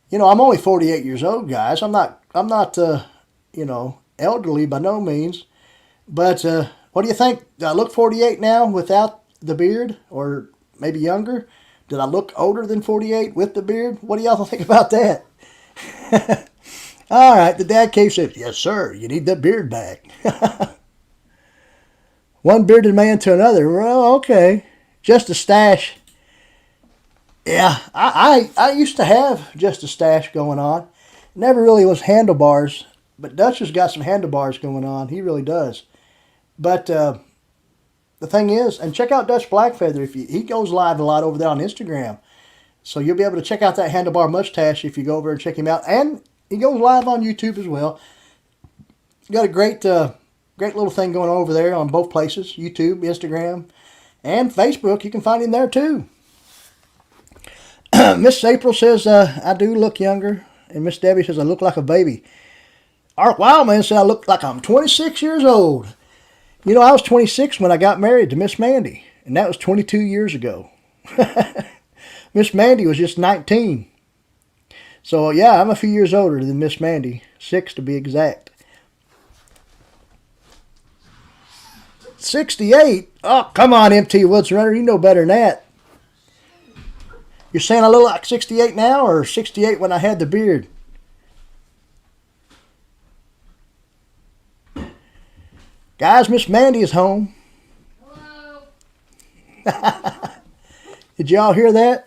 You know, I'm only 48 years old, guys. I'm not you know, elderly by no means. But what do you think? Do I look 48 now without the beard, or maybe younger? Did I look older than 48 with the beard? What do y'all think about that? All right, the Dad Cave said, yes, sir, you need that beard back. One bearded man to another. Well, okay. Just a stash. Yeah, I used to have just a stash going on. Never really was handlebars, but Dutch has got some handlebars going on. He really does. But the thing is, and check out Dutch Blackfeather. He goes live a lot over there on Instagram. So you'll be able to check out that handlebar mustache if you go over and check him out. And he goes live on YouTube as well. He's got a great little thing going on over there on both places, YouTube, Instagram, and Facebook. You can find him there too. Miss April says, I do look younger. And Miss Debbie says, I look like a baby. Art Wildman said, I look like I'm 26 years old. You know, I was 26 when I got married to Miss Mandy. And that was 22 years ago. Miss Mandy was just 19. So, yeah, I'm a few years older than Miss Mandy. 6 to be exact. 68? Oh, come on, MT Woods Runner. You know better than that. You're saying I look like 68 now, or 68 when I had the beard? Guys, Miss Mandy is home. Hello. Did y'all hear that?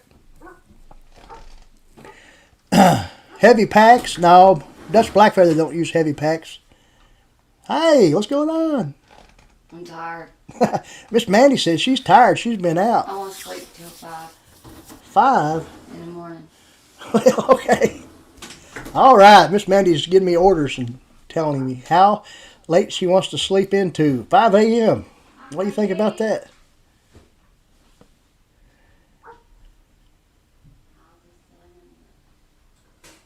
Heavy packs? No, Dutch Blackfeather don't use heavy packs. Hey, what's going on? I'm tired. Miss Mandy says she's tired. She's been out. I want to sleep till 5. 5? In the morning. Well, okay. All right. Miss Mandy's giving me orders and telling me how late she wants to sleep into. 5 a.m. What do you think about that?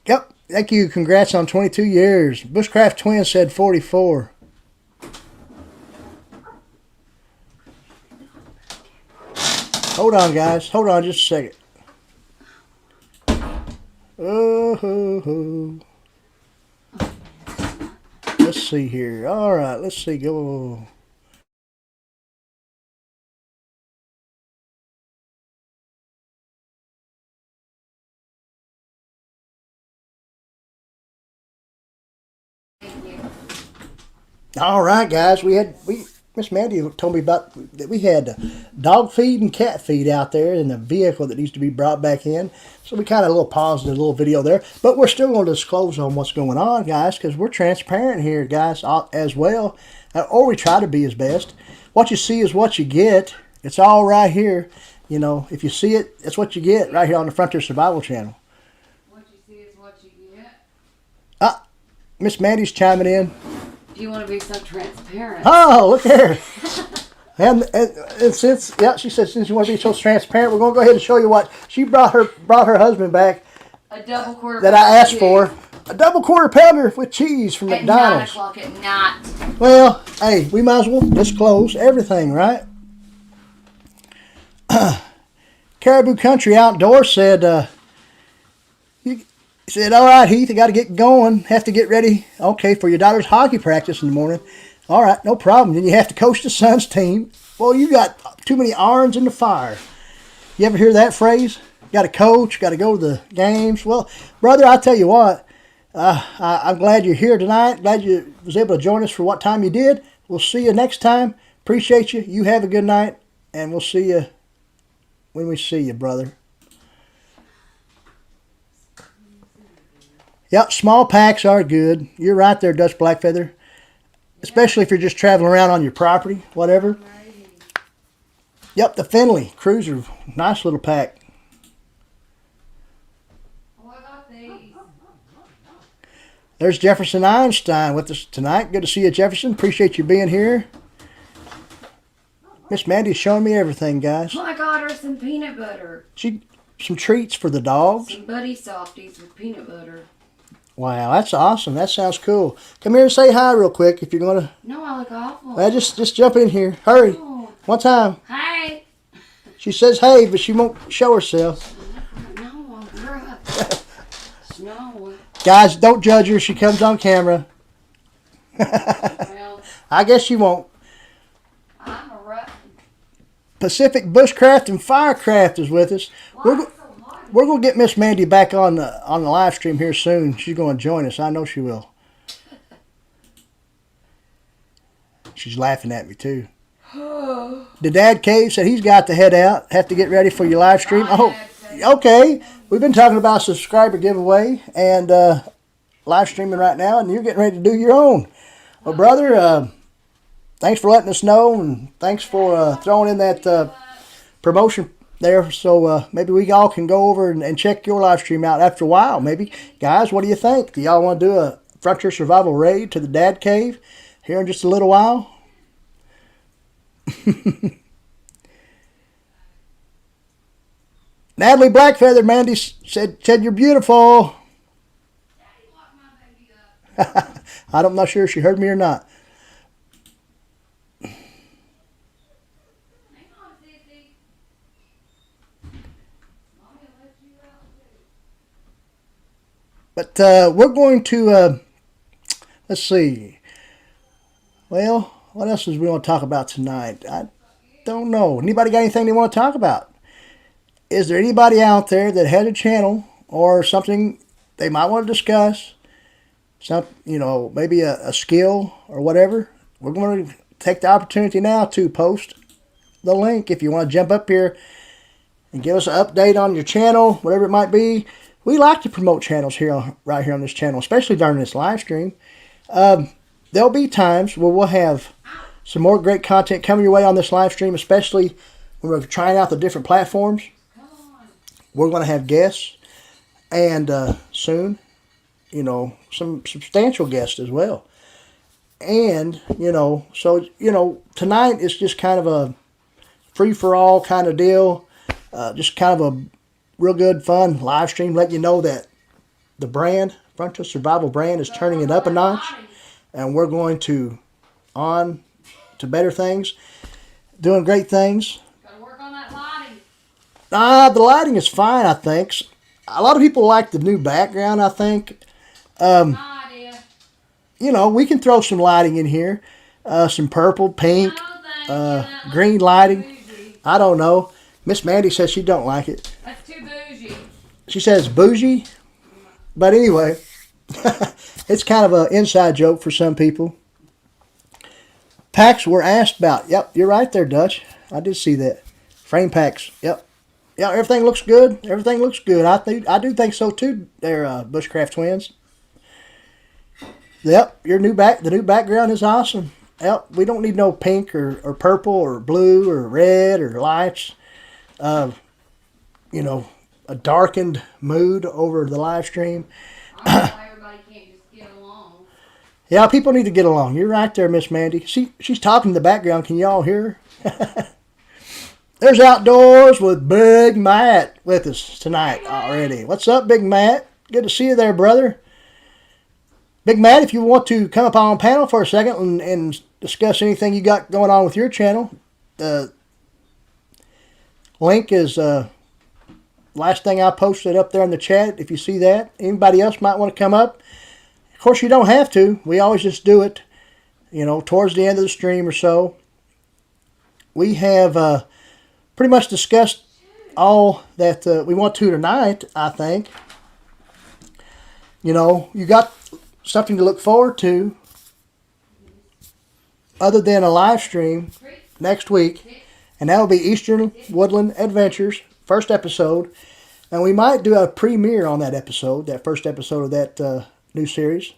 Yep. Thank you. Congrats on 22 years. Bushcraft Twin said 44. Hold on, guys. Hold on just a second. Oh, ho, ho. Let's see here. All right. Let's see. Go. All right, guys. Miss Mandy told me about that we had dog feed and cat feed out there in the vehicle that needs to be brought back in. So we kind of a little paused a little video there, but we're still going to disclose on what's going on, guys, because we're transparent here, guys, as well, or we try to be as best. What you see is what you get. It's all right here. You know, if you see it, it's what you get right here on the Frontier Survival channel. What you see is what you get. Miss Mandy's chiming in. If you want to be so transparent. Oh, look there. and since she said since you want to be so transparent, we're going to go ahead and show you what she brought her husband back. A double quarter that I asked for. A double quarter pounder with cheese from McDonald's. At 9 o'clock at night. Well, hey, we might as well disclose everything, right? Caribou Country Outdoors said, he said, all right, Heath, I got to get going. Have to get ready, okay, for your daughter's hockey practice in the morning. All right, no problem. Then you have to coach the Suns team. Well, you got too many irons in the fire. You ever hear that phrase? Got to coach, got to go to the games. Well, brother, I'll tell you what. I'm glad you're here tonight. Glad you was able to join us for what time you did. We'll see you next time. Appreciate you. You have a good night, and we'll see you when we see you, brother. Yep, small packs are good. You're right there, Dutch Blackfeather. Especially if you're just traveling around on your property, whatever. Yep, the Finley Cruiser. Nice little pack. Oh, I got these. There's Jefferson Einstein with us tonight. Good to see you, Jefferson. Appreciate you being here. Miss Mandy's showing me everything, guys. I got her some peanut butter. Some treats for the dogs. Some Buddy Softies with peanut butter. Wow, that's awesome. That sounds cool. Come here and say hi real quick if you're going to. No, I look awful. Well, just jump in here. Hurry. No. One time. Hey. She says hey, but she won't show herself. No, I'm drunk. No. Guys, don't judge her. She comes on camera. Well, I guess she won't. I'm a rough. Pacific Bushcraft and Firecraft is with us. We're going to get Miss Mandy back on the live stream here soon. She's going to join us. I know she will. She's laughing at me, too. The Dad Cave said he's got to head out. Have to get ready for your live stream. Oh, okay. We've been talking about a subscriber giveaway and live streaming right now, and you're getting ready to do your own. Well, brother, thanks for letting us know, and thanks for throwing in that promotion there, so maybe we all can go over and check your live stream out after a while. Maybe, guys, what do you think? Do y'all want to do a Frontier Survival raid to the Dad Cave here in just a little while? Natalie Blackfeather, Mandy said you're beautiful. I'm not sure if she heard me or not. But we're going to, let's see. Well, what else is we want to talk about tonight? I don't know. Anybody got anything they want to talk about? Is there anybody out there that had a channel or something they might want to discuss? Some, maybe a skill or whatever. We're going to take the opportunity now to post the link if you want to jump up here and give us an update on your channel, whatever it might be. We like to promote channels right here on this channel, especially during this live stream. There'll be times where we'll have some more great content coming your way on this live stream, especially when we're trying out the different platforms. We're going to have guests, and soon, some substantial guests as well. And, so, tonight is just kind of a free-for-all kind of deal. Just kind of a real good, fun live stream. Let you know that the brand, Frontier Survival brand, is turning it up a notch. And we're going on to better things. Doing great things. Gotta work on that lighting. The lighting is fine, I think. A lot of people like the new background, I think. My idea. We can throw some lighting in here. Some purple, pink, No, thank you. That green looks too lighting. bougie. I don't know. Miss Mandy says she don't like it. That's too bougie. She says bougie. But anyway, it's kind of an inside joke for some people. Packs were asked about. Yep, you're right there, Dutch. I did see that. Frame packs. Yep. Yeah, everything looks good. Everything looks good. I do think so too. There, Bushcraft twins. Yep, the new background is awesome. Yep, we don't need no pink or purple or blue or red or lights. A darkened mood over the live stream. I don't know why everybody can't just get along. Yeah, people need to get along. You're right there, Miss Mandy. She's talking in the background. Can y'all hear her? There's Outdoors with Big Matt with us tonight already. What's up, Big Matt? Good to see you there, brother. Big Matt, if you want to come up on panel for a second and discuss anything you got going on with your channel, the link is last thing I posted up there in the chat. If you see that, anybody else might want to come up. Of course, you don't have to. We always just do it, towards the end of the stream or so. We have pretty much discussed all that we want to tonight, I think. You got something to look forward to other than a live stream next week, and that'll be Eastern Woodland Adventures, first episode. And we might do a premiere on that episode, that first episode of that new series.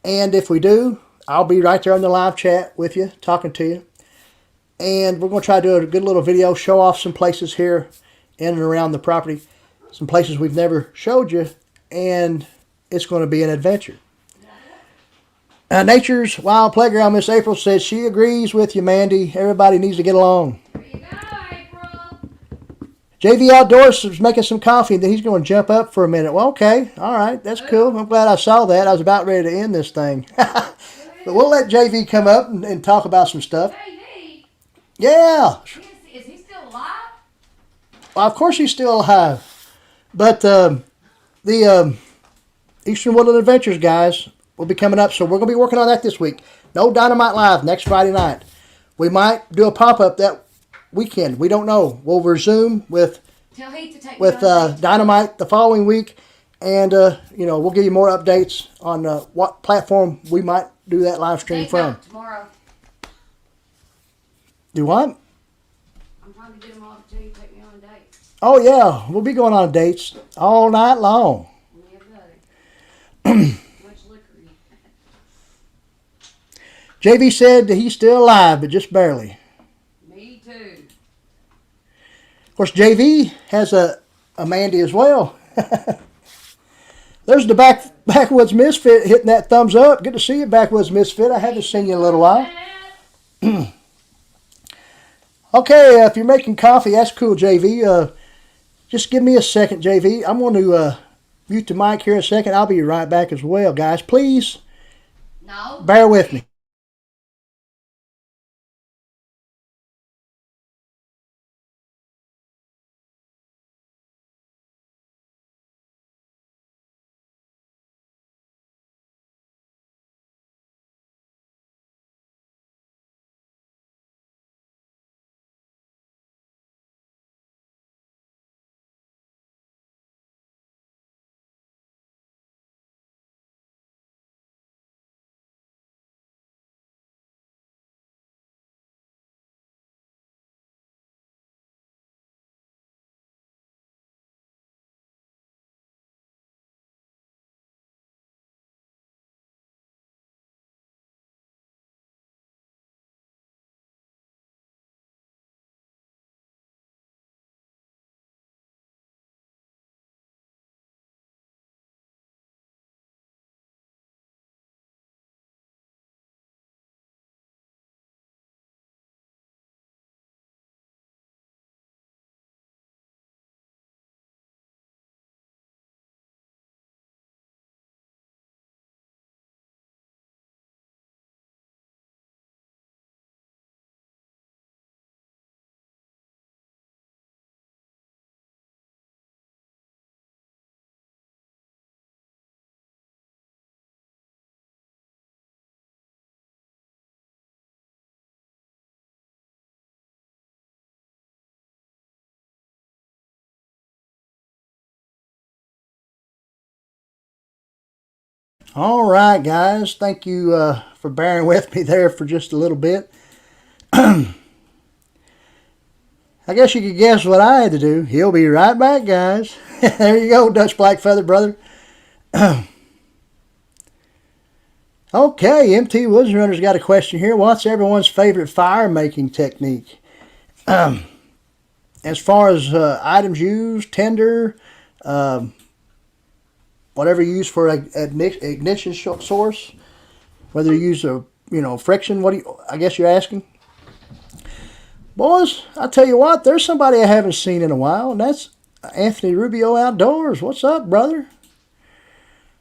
And if we do, I'll be right there on the live chat with you, talking to you. And we're going to try to do a good little video, show off some places here in and around the property, some places we've never showed you, and it's going to be an adventure. Nature's Wild Playground, Miss April says she agrees with you, Mandy. Everybody needs to get along. There you go, April. JV Outdoors is making some coffee, and then he's going to jump up for a minute. Well, okay. All right. That's cool. I'm glad I saw that. I was about ready to end this thing. But we'll let JV come up and talk about some stuff. JV, Yeah. is he still alive? Well, of course he's still alive. But the Eastern Woodland Adventures, guys, will be coming up. So we're going to be working on that this week. No Dynamite Live next Friday night. We might do a pop-up that weekend. We don't know. We'll resume with Tell Heath to take me on dates. Dynamite the following week. And, we'll give you more updates on what platform we might do that live stream Date from. night tomorrow. Do what? I'm trying to get them all to tell you to take me on a date. Oh, yeah. We'll be going on dates all night long. Yeah, buddy. Much liquor. JV said that he's still alive, but just barely. Me too. Of course, JV has a Mandy as well. There's the Backwoods Misfit hitting that thumbs up. Good to see you, Backwoods Misfit. I haven't seen you in a little while. Okay, if you're making coffee, that's cool, JV. Just give me a second, JV. I'm going to mute the mic here in a second. I'll be right back as well, guys. Please No. bear with me. All right, guys. Thank you for bearing with me there for just a little bit. I guess you could guess what I had to do. He'll be right back, guys. There you go, Dutch Black Feather brother. Okay, MT Woods Runner's got a question here. What's everyone's favorite fire making technique? As far as items used, tinder, whatever you use for ignition source, whether you use a friction. I guess you're asking, boys. I tell you what, there's somebody I haven't seen in a while, and that's Anthony Rubio Outdoors. What's up, brother?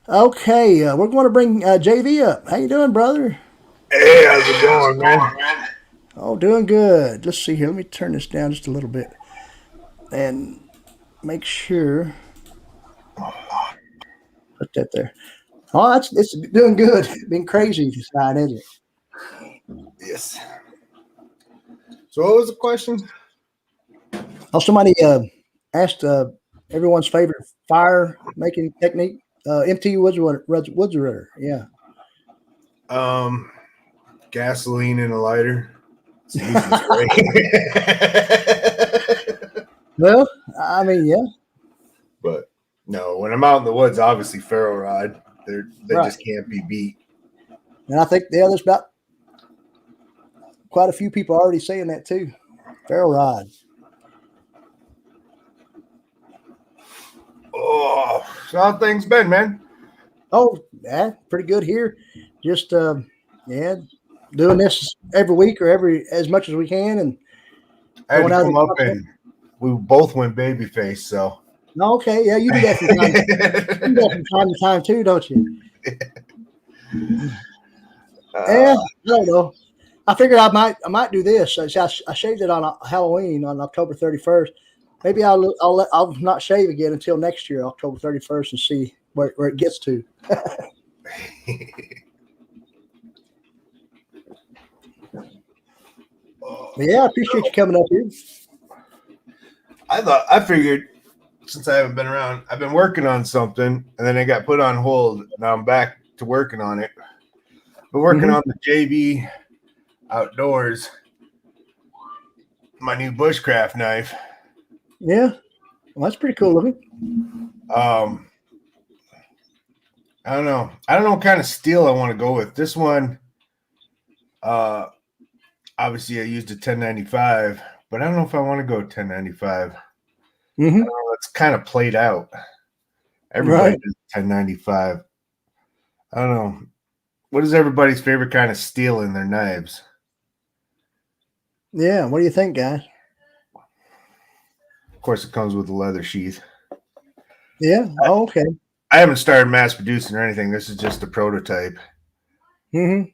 Okay, we're going to bring JV up. How you doing, brother? Hey, how's it going, man? Oh, doing good. Let's see here. Let me turn this down just a little bit and make sure. Put that there. Oh, it's doing good. Been crazy this night, isn't it? Yes. So what was the question? Oh, somebody asked everyone's favorite fire making technique. MT Woods Runner. Yeah. Gasoline in a lighter. Well, I mean, yeah. But no, when I'm out in the woods, obviously ferro rod. They Right. just can't be beat. And I think there's about quite a few people already saying that too. Ferro rod. Oh, so how things been, man? Oh, yeah, pretty good here. Just doing this every week or as much as we can, and I had to going out come of up the- and we both went babyface, so No, okay, yeah, you do that from time. You do that from time to time too, don't you? Yeah, I don't know. I figured I might do this. I shaved it on Halloween on October 31st. Maybe I'll not shave again until next year, October 31st, and see where it gets to. But yeah, I appreciate you coming up here. I figured since I haven't been around, I've been working on something and then it got put on hold. Now I'm back to working on it. Been working on the JV Outdoors, my new bushcraft knife. Yeah, well, that's pretty cool looking. I don't know. I don't know what kind of steel I want to go with. This one, obviously I used a 1095, but I don't know if I want to go 1095. Mm-hmm. It's kind of played out. Everybody Right. does 1095. I don't know. What is everybody's favorite kind of steel in their knives? Yeah, what do you think, guys? Of course, it comes with a leather sheath. Yeah. Oh, okay. I haven't started mass producing or anything. This is just a prototype. Mm-hmm.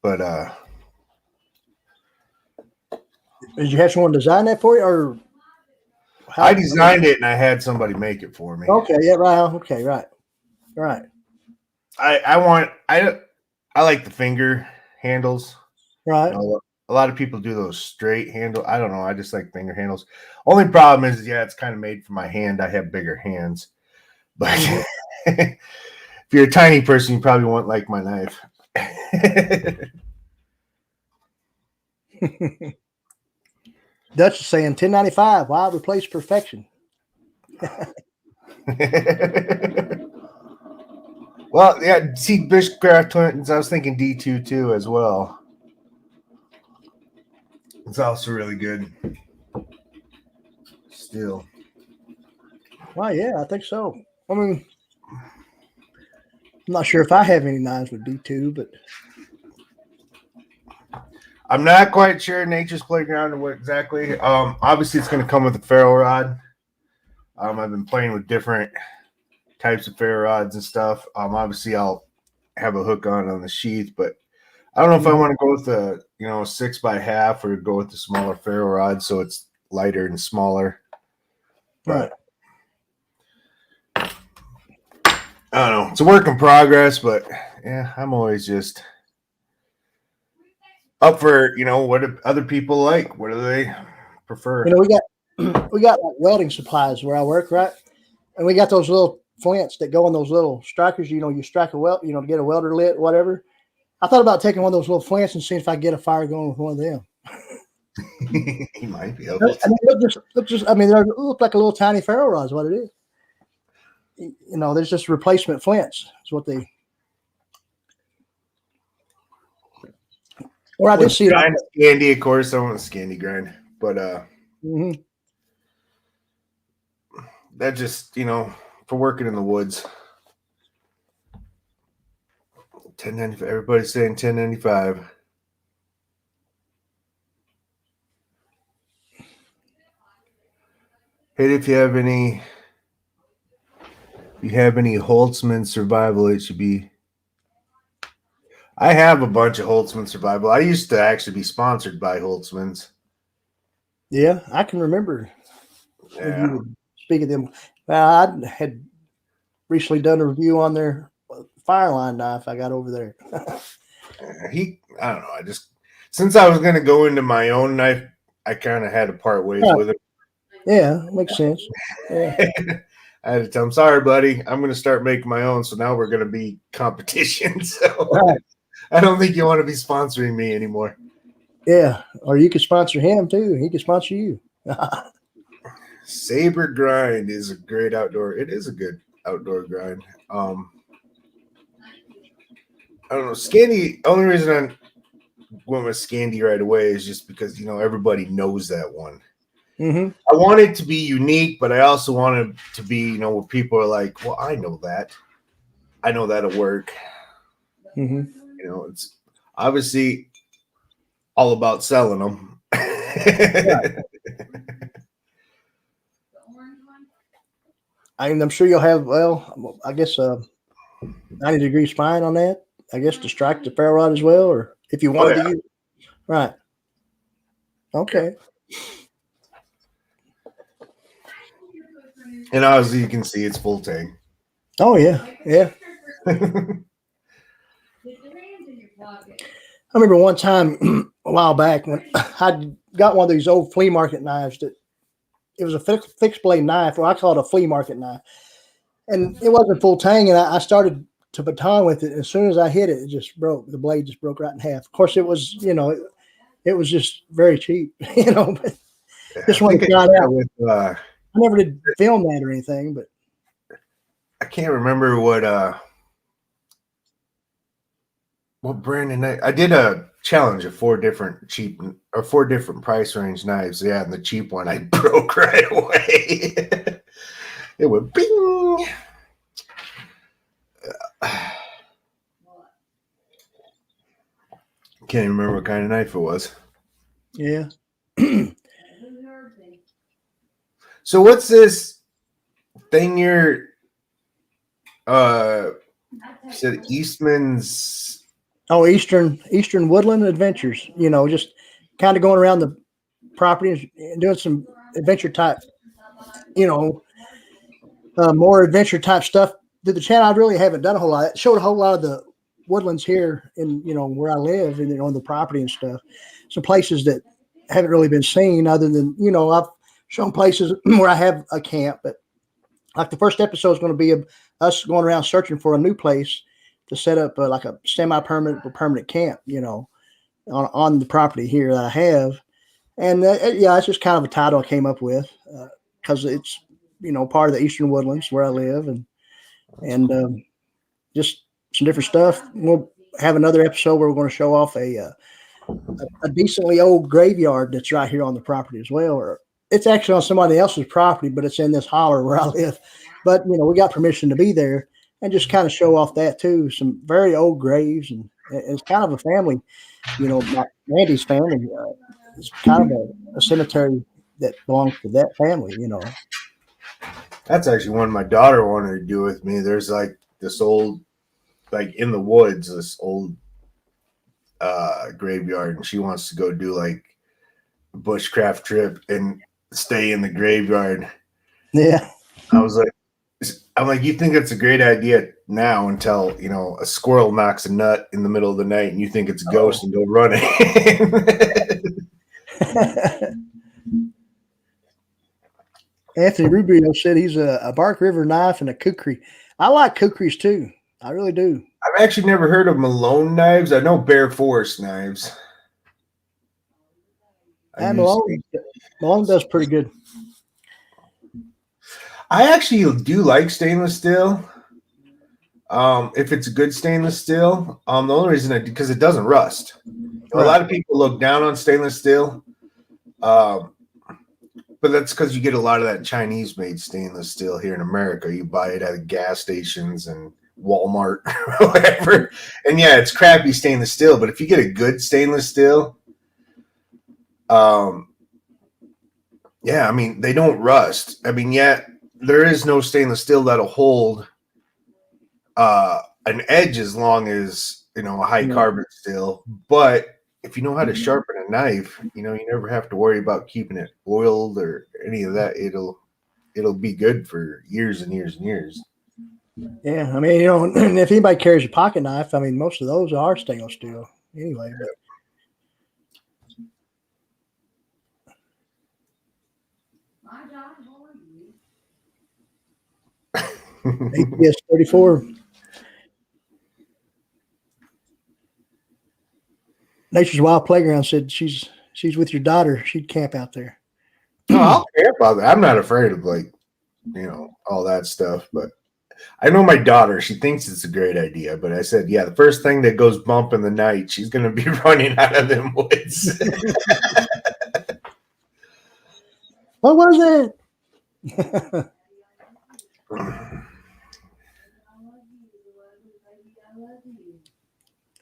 But Did you have someone design that for you, or I designed it and I had somebody make it for me. Okay. Yeah. Right. Okay. Right. I like the finger handles. Right. A lot of people do those straight handle. I don't know. I just like finger handles. Only problem is, it's kind of made for my hand. I have bigger hands. But if you're a tiny person, you probably won't like my knife. Dutch is saying 1095. Why replace perfection? Well, yeah, see, Bushcraft Twins, I was thinking D2 too as well. It's also really good. Still. Well, yeah, I think so. I mean, I'm not sure if I have any knives with D2, but I'm not quite sure Nature's Playground or what exactly. Obviously, it's going to come with a ferro rod. I've been playing with different types of ferro rods and stuff. Obviously, I'll have a hook on the sheath, but I don't know if I want to go with a 6x1/2 or go with the smaller ferro rod so it's lighter and smaller. But I don't know. It's a work in progress, but yeah, I'm always just up for, what do other people like? What do they prefer? we got like welding supplies where I work, right? And we got those little flints that go on those little strikers. You strike a weld, to get a welder lit, whatever. I thought about taking one of those little flints and seeing if I could get a fire going with one of them. You might be able I to. mean, they look like a little tiny ferro rod is what it is. There's just replacement flints. Is what they. Or I did see it. Scandi, of course. I want a Scandi grind, but that just for working in the woods. 1095. Everybody's saying 1095. Hey, if you have any Holtzman Survival, it should be. I have a bunch of Holtzman Survival. I used to actually be sponsored by Holtzman's. Yeah, I can remember. Yeah. You would speak of them. I had recently done a review on their Fireline knife I got over there. I don't know. Since I was going to go into my own knife, I kind of had to part ways with it. Yeah, makes sense. Yeah. I had to tell him, sorry, buddy, I'm going to start making my own. So now we're going to be competition. So Right. I don't think you want to be sponsoring me anymore. Yeah, or you could sponsor him too. He could sponsor you. Saber grind is a great outdoor. It is a good outdoor grind. I don't know. Scandi, only reason I went with Scandi right away is just because, everybody knows that one. Mm-hmm. I want it to be unique, but I also want it to be, where people are like, well, I know that. I know that'll work. Mm-hmm. It's obviously all about selling them. Yeah. I'm sure you'll have, I guess 90-degree spine on that. I guess to strike the ferro rod as well, or if you wanted to use it. Right. Okay. And obviously you can see it's full tank. Oh, yeah. Yeah. I remember one time a while back when I got one of these old flea market knives that it was a fixed blade knife, or I call it a flea market knife. And it wasn't full tang, and I started to baton with it. As soon as I hit it, it just broke. The blade just broke right in half. Of course, it was, it was just very cheap, but just wanted to try it out. I never did film that or anything, but I can't remember what brand. I did a challenge of 4 different price range knives. Yeah, and the cheap one I broke right away. It went bing. Can't remember what kind of knife it was. Yeah. So what's this thing you're said Eastman's? Oh, Eastern Woodland Adventures. Just kind of going around the property and doing some adventure type, more adventure type stuff. To the channel, I really haven't done a whole lot. It showed a whole lot of the woodlands here in, where I live and on the property and stuff. Some places that haven't really been seen other than, I've shown places where I have a camp, but like the first episode is going to be of us going around searching for a new place to set up like a semi-permanent or permanent camp, on the property here that I have. And it's just kind of a title I came up with because it's, part of the Eastern Woodlands where I live and just some different stuff. We'll have another episode where we're going to show off a decently old graveyard that's right here on the property as well. Or it's actually on somebody else's property, but it's in this holler where I live. But, we got permission to be there and just kind of show off that too. Some very old graves, and it's kind of a family, Randy's family. It's kind of a cemetery that belongs to that family, That's actually one my daughter wanted to do with me. There's like this old, like in the woods, this old graveyard, and she wants to go do like a bushcraft trip and stay in the graveyard. Yeah. I'm like, you think it's a great idea now until, a squirrel knocks a nut in the middle of the night and you think it's a ghost and go running. Anthony Rubio said he's a Bark River knife and a kukri. I like kukris too. I really do. I've actually never heard of Malone knives. I know Bear Forest knives. And Malone does pretty good. I actually do like stainless steel. If it's a good stainless steel, the only reason because it doesn't rust. A lot of people look down on stainless steel, but that's because you get a lot of that Chinese-made stainless steel here in America. You buy it at gas stations and Walmart or whatever, and yeah, it's crappy stainless steel. But if you get a good stainless steel, yeah, I mean they don't rust. I mean, yeah, there is no stainless steel that'll hold an edge as long as a high carbon steel, but if you know how to sharpen a knife, you never have to worry about keeping it oiled or any of that. It'll be good for years and years and years. Yeah, I mean, if anybody carries a pocket knife, I mean, most of those are stainless steel anyway. APS 34. Nature's Wild Playground said she's with your daughter. She'd camp out there. No, I'll care about that. I'm not afraid of all that stuff. But I know my daughter. She thinks it's a great idea. But I said, yeah, the first thing that goes bump in the night, she's going to be running out of them woods. What was it?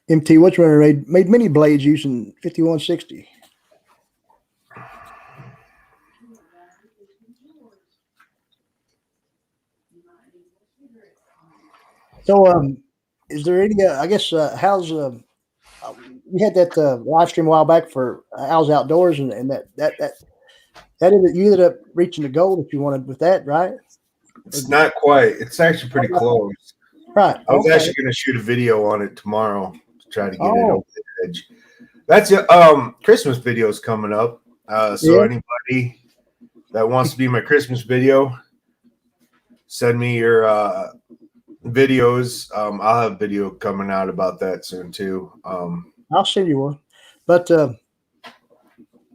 MT Woodsrunner made mini blades using 5160. So, is there any? I guess how's you had that live stream a while back for Al's Outdoors, and that you ended up reaching the goal that you wanted with that, right? It's not quite. It's actually pretty close. Right. I was actually going to shoot a video on it tomorrow to try to get it over the edge. That's Christmas videos coming up. So anybody that wants to be my Christmas video, send me your videos. I'll have a video coming out about that soon too. I'll send you one. But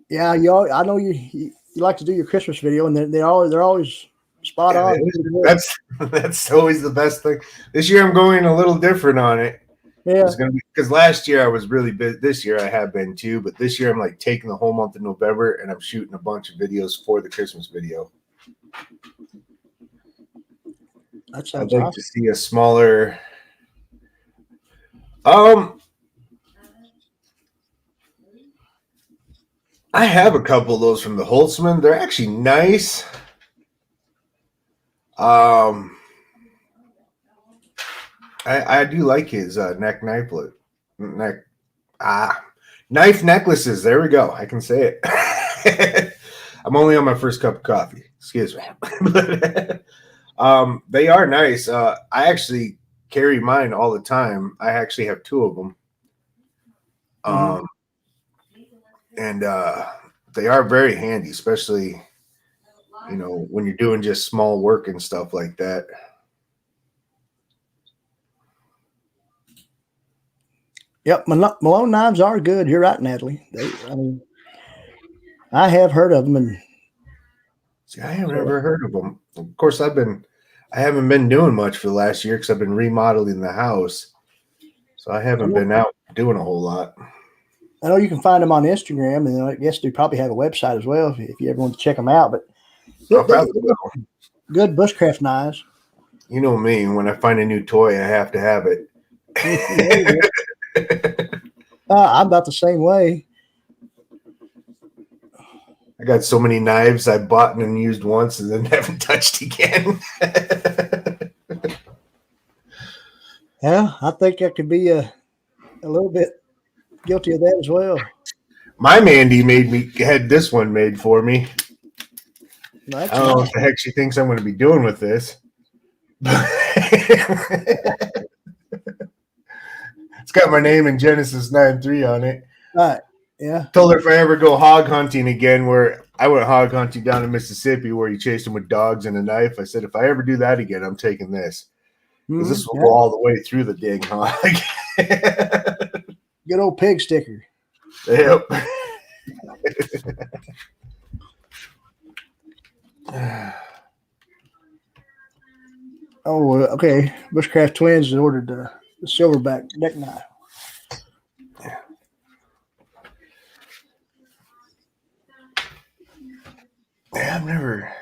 yeah, I know you like to do your Christmas video, and they're always spot on. That's always the best thing. This year I'm going a little different on it. Yeah, it's gonna be because last year I was really busy. This year I have been too, but this year I'm like taking the whole month of November and I'm shooting a bunch of videos for the Christmas video. That sounds I'd like awesome. to see a smaller. I have a couple of those from the Holtzman. They're actually nice. I do like his knife necklaces. There we go. I can say it. I'm only on my first cup of coffee. Excuse me. But, they are nice. I actually carry mine all the time. I actually have two of them. And they are very handy, especially when you're doing just small work and stuff like that. Yep, Malone knives are good. You're right, Natalie. I have heard of them, and see, I have never heard of them. Of course, I haven't been doing much for the last year because I've been remodeling the house, so I haven't been out doing a whole lot. I know you can find them on Instagram, and I guess they probably have a website as well if you ever want to check them out. But good bushcraft knives. You know me. When I find a new toy, I have to have it. I'm about the same way. I got so many knives I bought and used once and then haven't touched again. Yeah, I think I could be a little bit guilty of that as well. My Mandy had this one made for me. I don't know what the heck she thinks I'm going to be doing with this. It's got my name in Genesis 9:3 on it. Right. Yeah. Told her if I ever go hog hunting again, where I went hog hunting down in Mississippi, where you chased them with dogs and a knife. I said, if I ever do that again, I'm taking this. Because this will go all the way through the dang hog. Good old pig sticker. Yep. Oh, okay. Bushcraft Twins ordered the silverback neck knife. Yeah, I've never.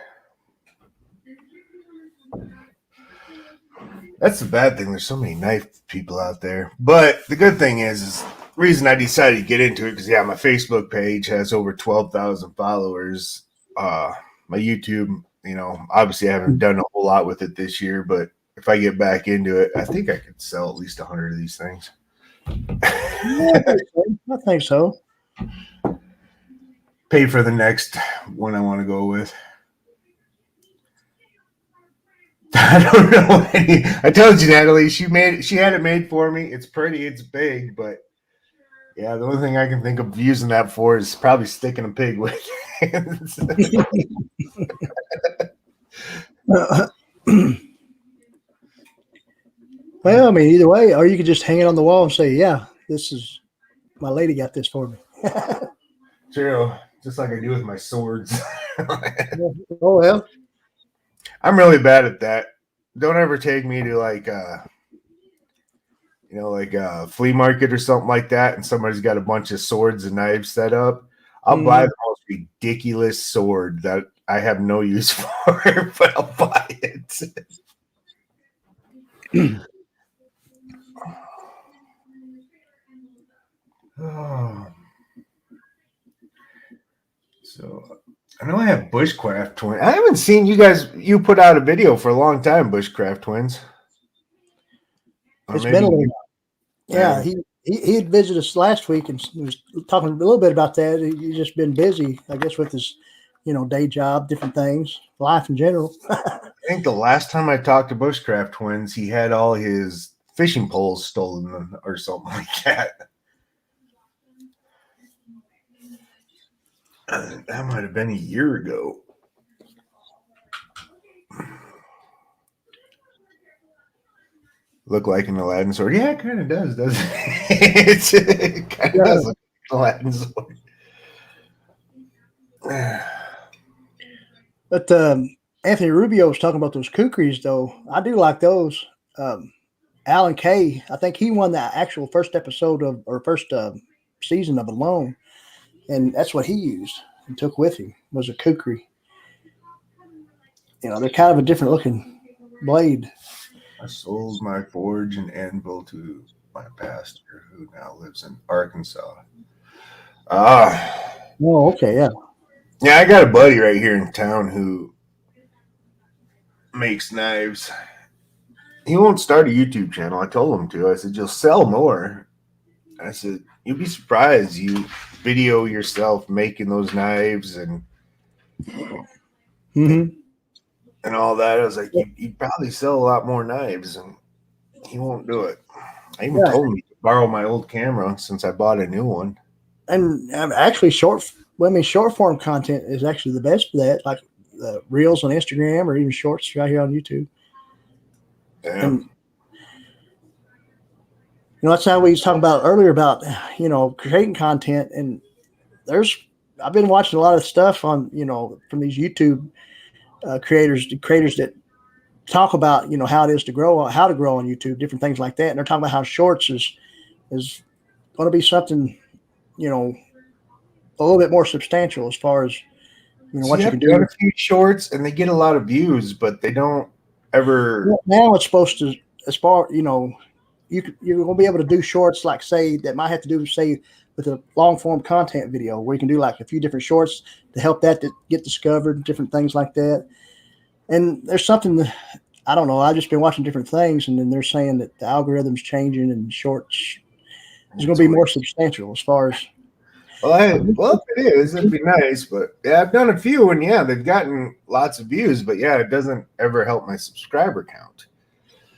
That's the bad thing. There's so many knife people out there. But the good thing is the reason I decided to get into it because my Facebook page has over 12,000 followers. My YouTube, obviously I haven't done a whole lot with it this year, but if I get back into it, I think I could sell at least 100 of these things. I think so. Pay for the next one I want to go with. I don't know any. I told you, Natalie, she had it made for me. It's pretty, it's big, but yeah, the only thing I can think of using that for is probably sticking a pig with. Well, I mean, either way, or you could just hang it on the wall and say, "Yeah, this is my lady got this for me." True, just like I do with my swords. Oh well. I'm really bad at that. Don't ever take me to like a flea market or something like that, and somebody's got a bunch of swords and knives set up. I'll buy the most ridiculous sword that I have no use for, but I'll buy it. Oh. So I know I have Bushcraft Twins. I haven't seen you put out a video for a long time, Bushcraft Twins. It's been a little while. Yeah, he had visited us last week and was talking a little bit about that. He's just been busy, I guess, with his, day job, different things, life in general. I think the last time I talked to Bushcraft Twins, he had all his fishing poles stolen or something like that. That might have been a year ago. Look like an Aladdin sword. Yeah, it kind of does, doesn't it? It kind of does look like an Aladdin sword. But Anthony Rubio was talking about those kukris, though. I do like those. Alan Kay, I think he won the actual first episode of, or first season of Alone, and that's what he used and took with him was a kukri. They're kind of a different looking blade. I sold my forge and anvil to my pastor, who now lives in Arkansas. Oh, okay, yeah. Yeah, I got a buddy right here in town who makes knives. He won't start a YouTube channel. I told him to. I said, you'll sell more. I said, you'll be surprised. You video yourself making those knives and all that. I was like, you'd probably sell a lot more knives, and he won't do it. I even told him to borrow my old camera since I bought a new one. And actually, short form content is actually the best for that, like reels on Instagram or even shorts right here on YouTube. Yeah. And, that's how we was talking about earlier about, creating content. And I've been watching a lot of stuff on, from these YouTube creators that talk about, how it is to grow, how to grow on YouTube, different things like that. And they're talking about how shorts is going to be something, a little bit more substantial as far as, what you can do. A few shorts and they get a lot of views, but they don't ever. Now it's supposed to, as far, you're going to be able to do shorts like, say, that might have to do, say, with a long form content video where you can do like a few different shorts to help that to get discovered, different things like that. And there's something that, I don't know, I've just been watching different things, and then they're saying that the algorithm's changing and shorts is going to be more substantial as far as. Well, if it is, it'd be nice. But yeah, I've done a few, and they've gotten lots of views. But it doesn't ever help my subscriber count.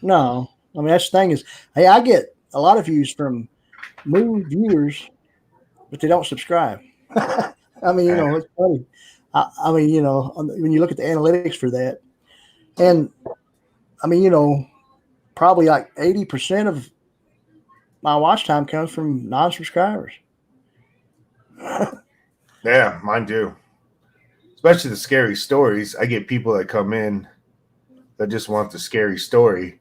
No, I mean that's the thing is, hey, I get a lot of views from new viewers but they don't subscribe. I mean, it's funny. I mean, when you look at the analytics for that, and I mean, probably like 80% of my watch time comes from non-subscribers. Yeah, mine too. Especially the scary stories. I get people that come in that just want the scary story.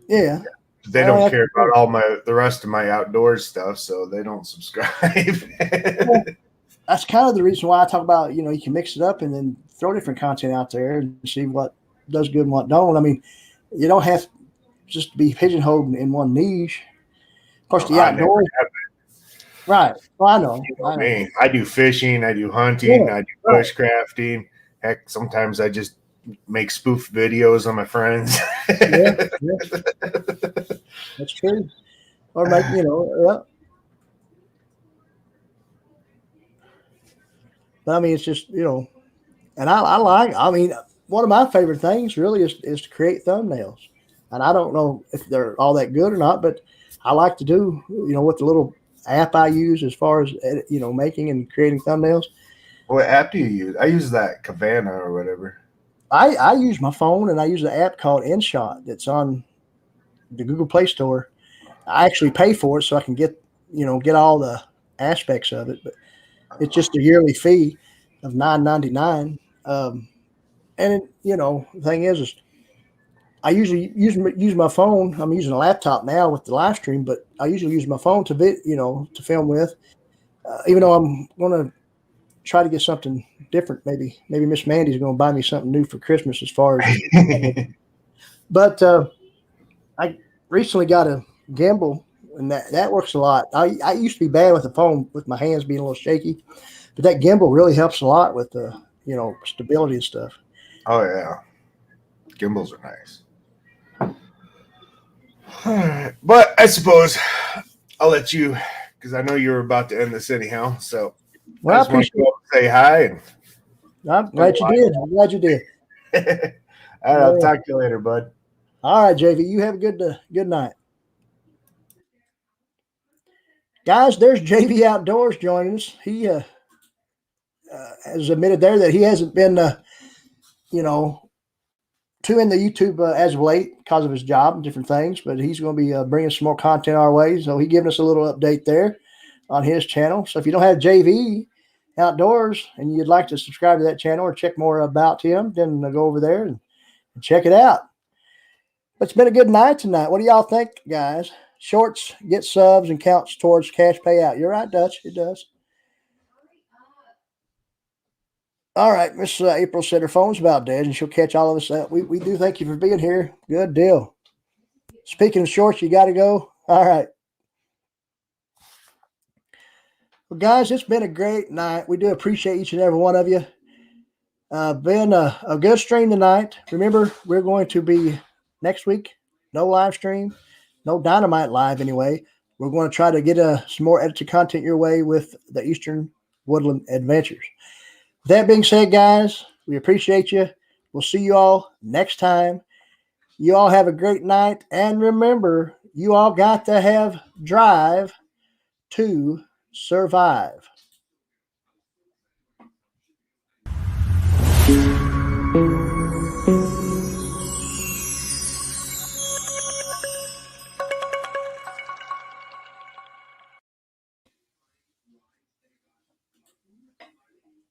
Yeah. They don't care about the rest of my outdoors stuff, so they don't subscribe. Well, that's kind of the reason why I talk about, you can mix it up and then throw different content out there and see what does good and what don't. I mean, you don't have just to be pigeonholed in one niche. Of course, the outdoors. Right. Well, I know. I do fishing, I do hunting, I do bushcrafting. Heck, sometimes I just make spoof videos on my friends. Yeah. That's true. Or make, But I mean, it's just, and I mean, one of my favorite things really is to create thumbnails. And I don't know if they're all that good or not, but I like to do, with the little app I use as far as, making and creating thumbnails. What app do you use? I use that Kavana or whatever. I use my phone, and I use an app called InShot that's on the Google Play Store. I actually pay for it so I can get all the aspects of it, but it's just a yearly fee of $9.99. And the thing is I usually use my phone. I'm using a laptop now with the live stream, but I usually use my phone to film with. Even though I'm going to try to get something different, maybe Miss Mandy's going to buy me something new for Christmas as far as. But I recently got a gimbal, and that works a lot. I used to be bad with the phone with my hands being a little shaky, but that gimbal really helps a lot with the stability and stuff. Oh yeah, gimbals are nice. But I suppose I'll let you, because I know you were about to end this anyhow. So well, I just want to go up and say hi. And I'm glad you did. I'm glad you did. All right, I'll talk to you later, bud. All right, JV. You have a good night. Guys, there's JV Outdoors joining us. He has admitted there that he hasn't been, too in the YouTube as of late because of his job and different things, but he's going to be bringing some more content our way. So he's giving us a little update there on his channel. So if you don't have JV Outdoors and you'd like to subscribe to that channel or check more about him, then go over there and check it out. But it's been a good night tonight. What do y'all think, guys? Shorts get subs and counts towards cash payout. You're right, Dutch. It does. All right, Miss April said her phone's about dead, and she'll catch all of us. We do thank you for being here. Good deal. Speaking of shorts, you got to go. All right. Well, guys, it's been a great night. We do appreciate each and every one of you. Been a good stream tonight. Remember, we're going to be next week. No live stream. No Dynamite Live anyway. We're going to try to get some more edited content your way with the Eastern Woodland Adventures. That being said, guys, we appreciate you. We'll see you all next time. You all have a great night. And remember, you all got to have drive to survive.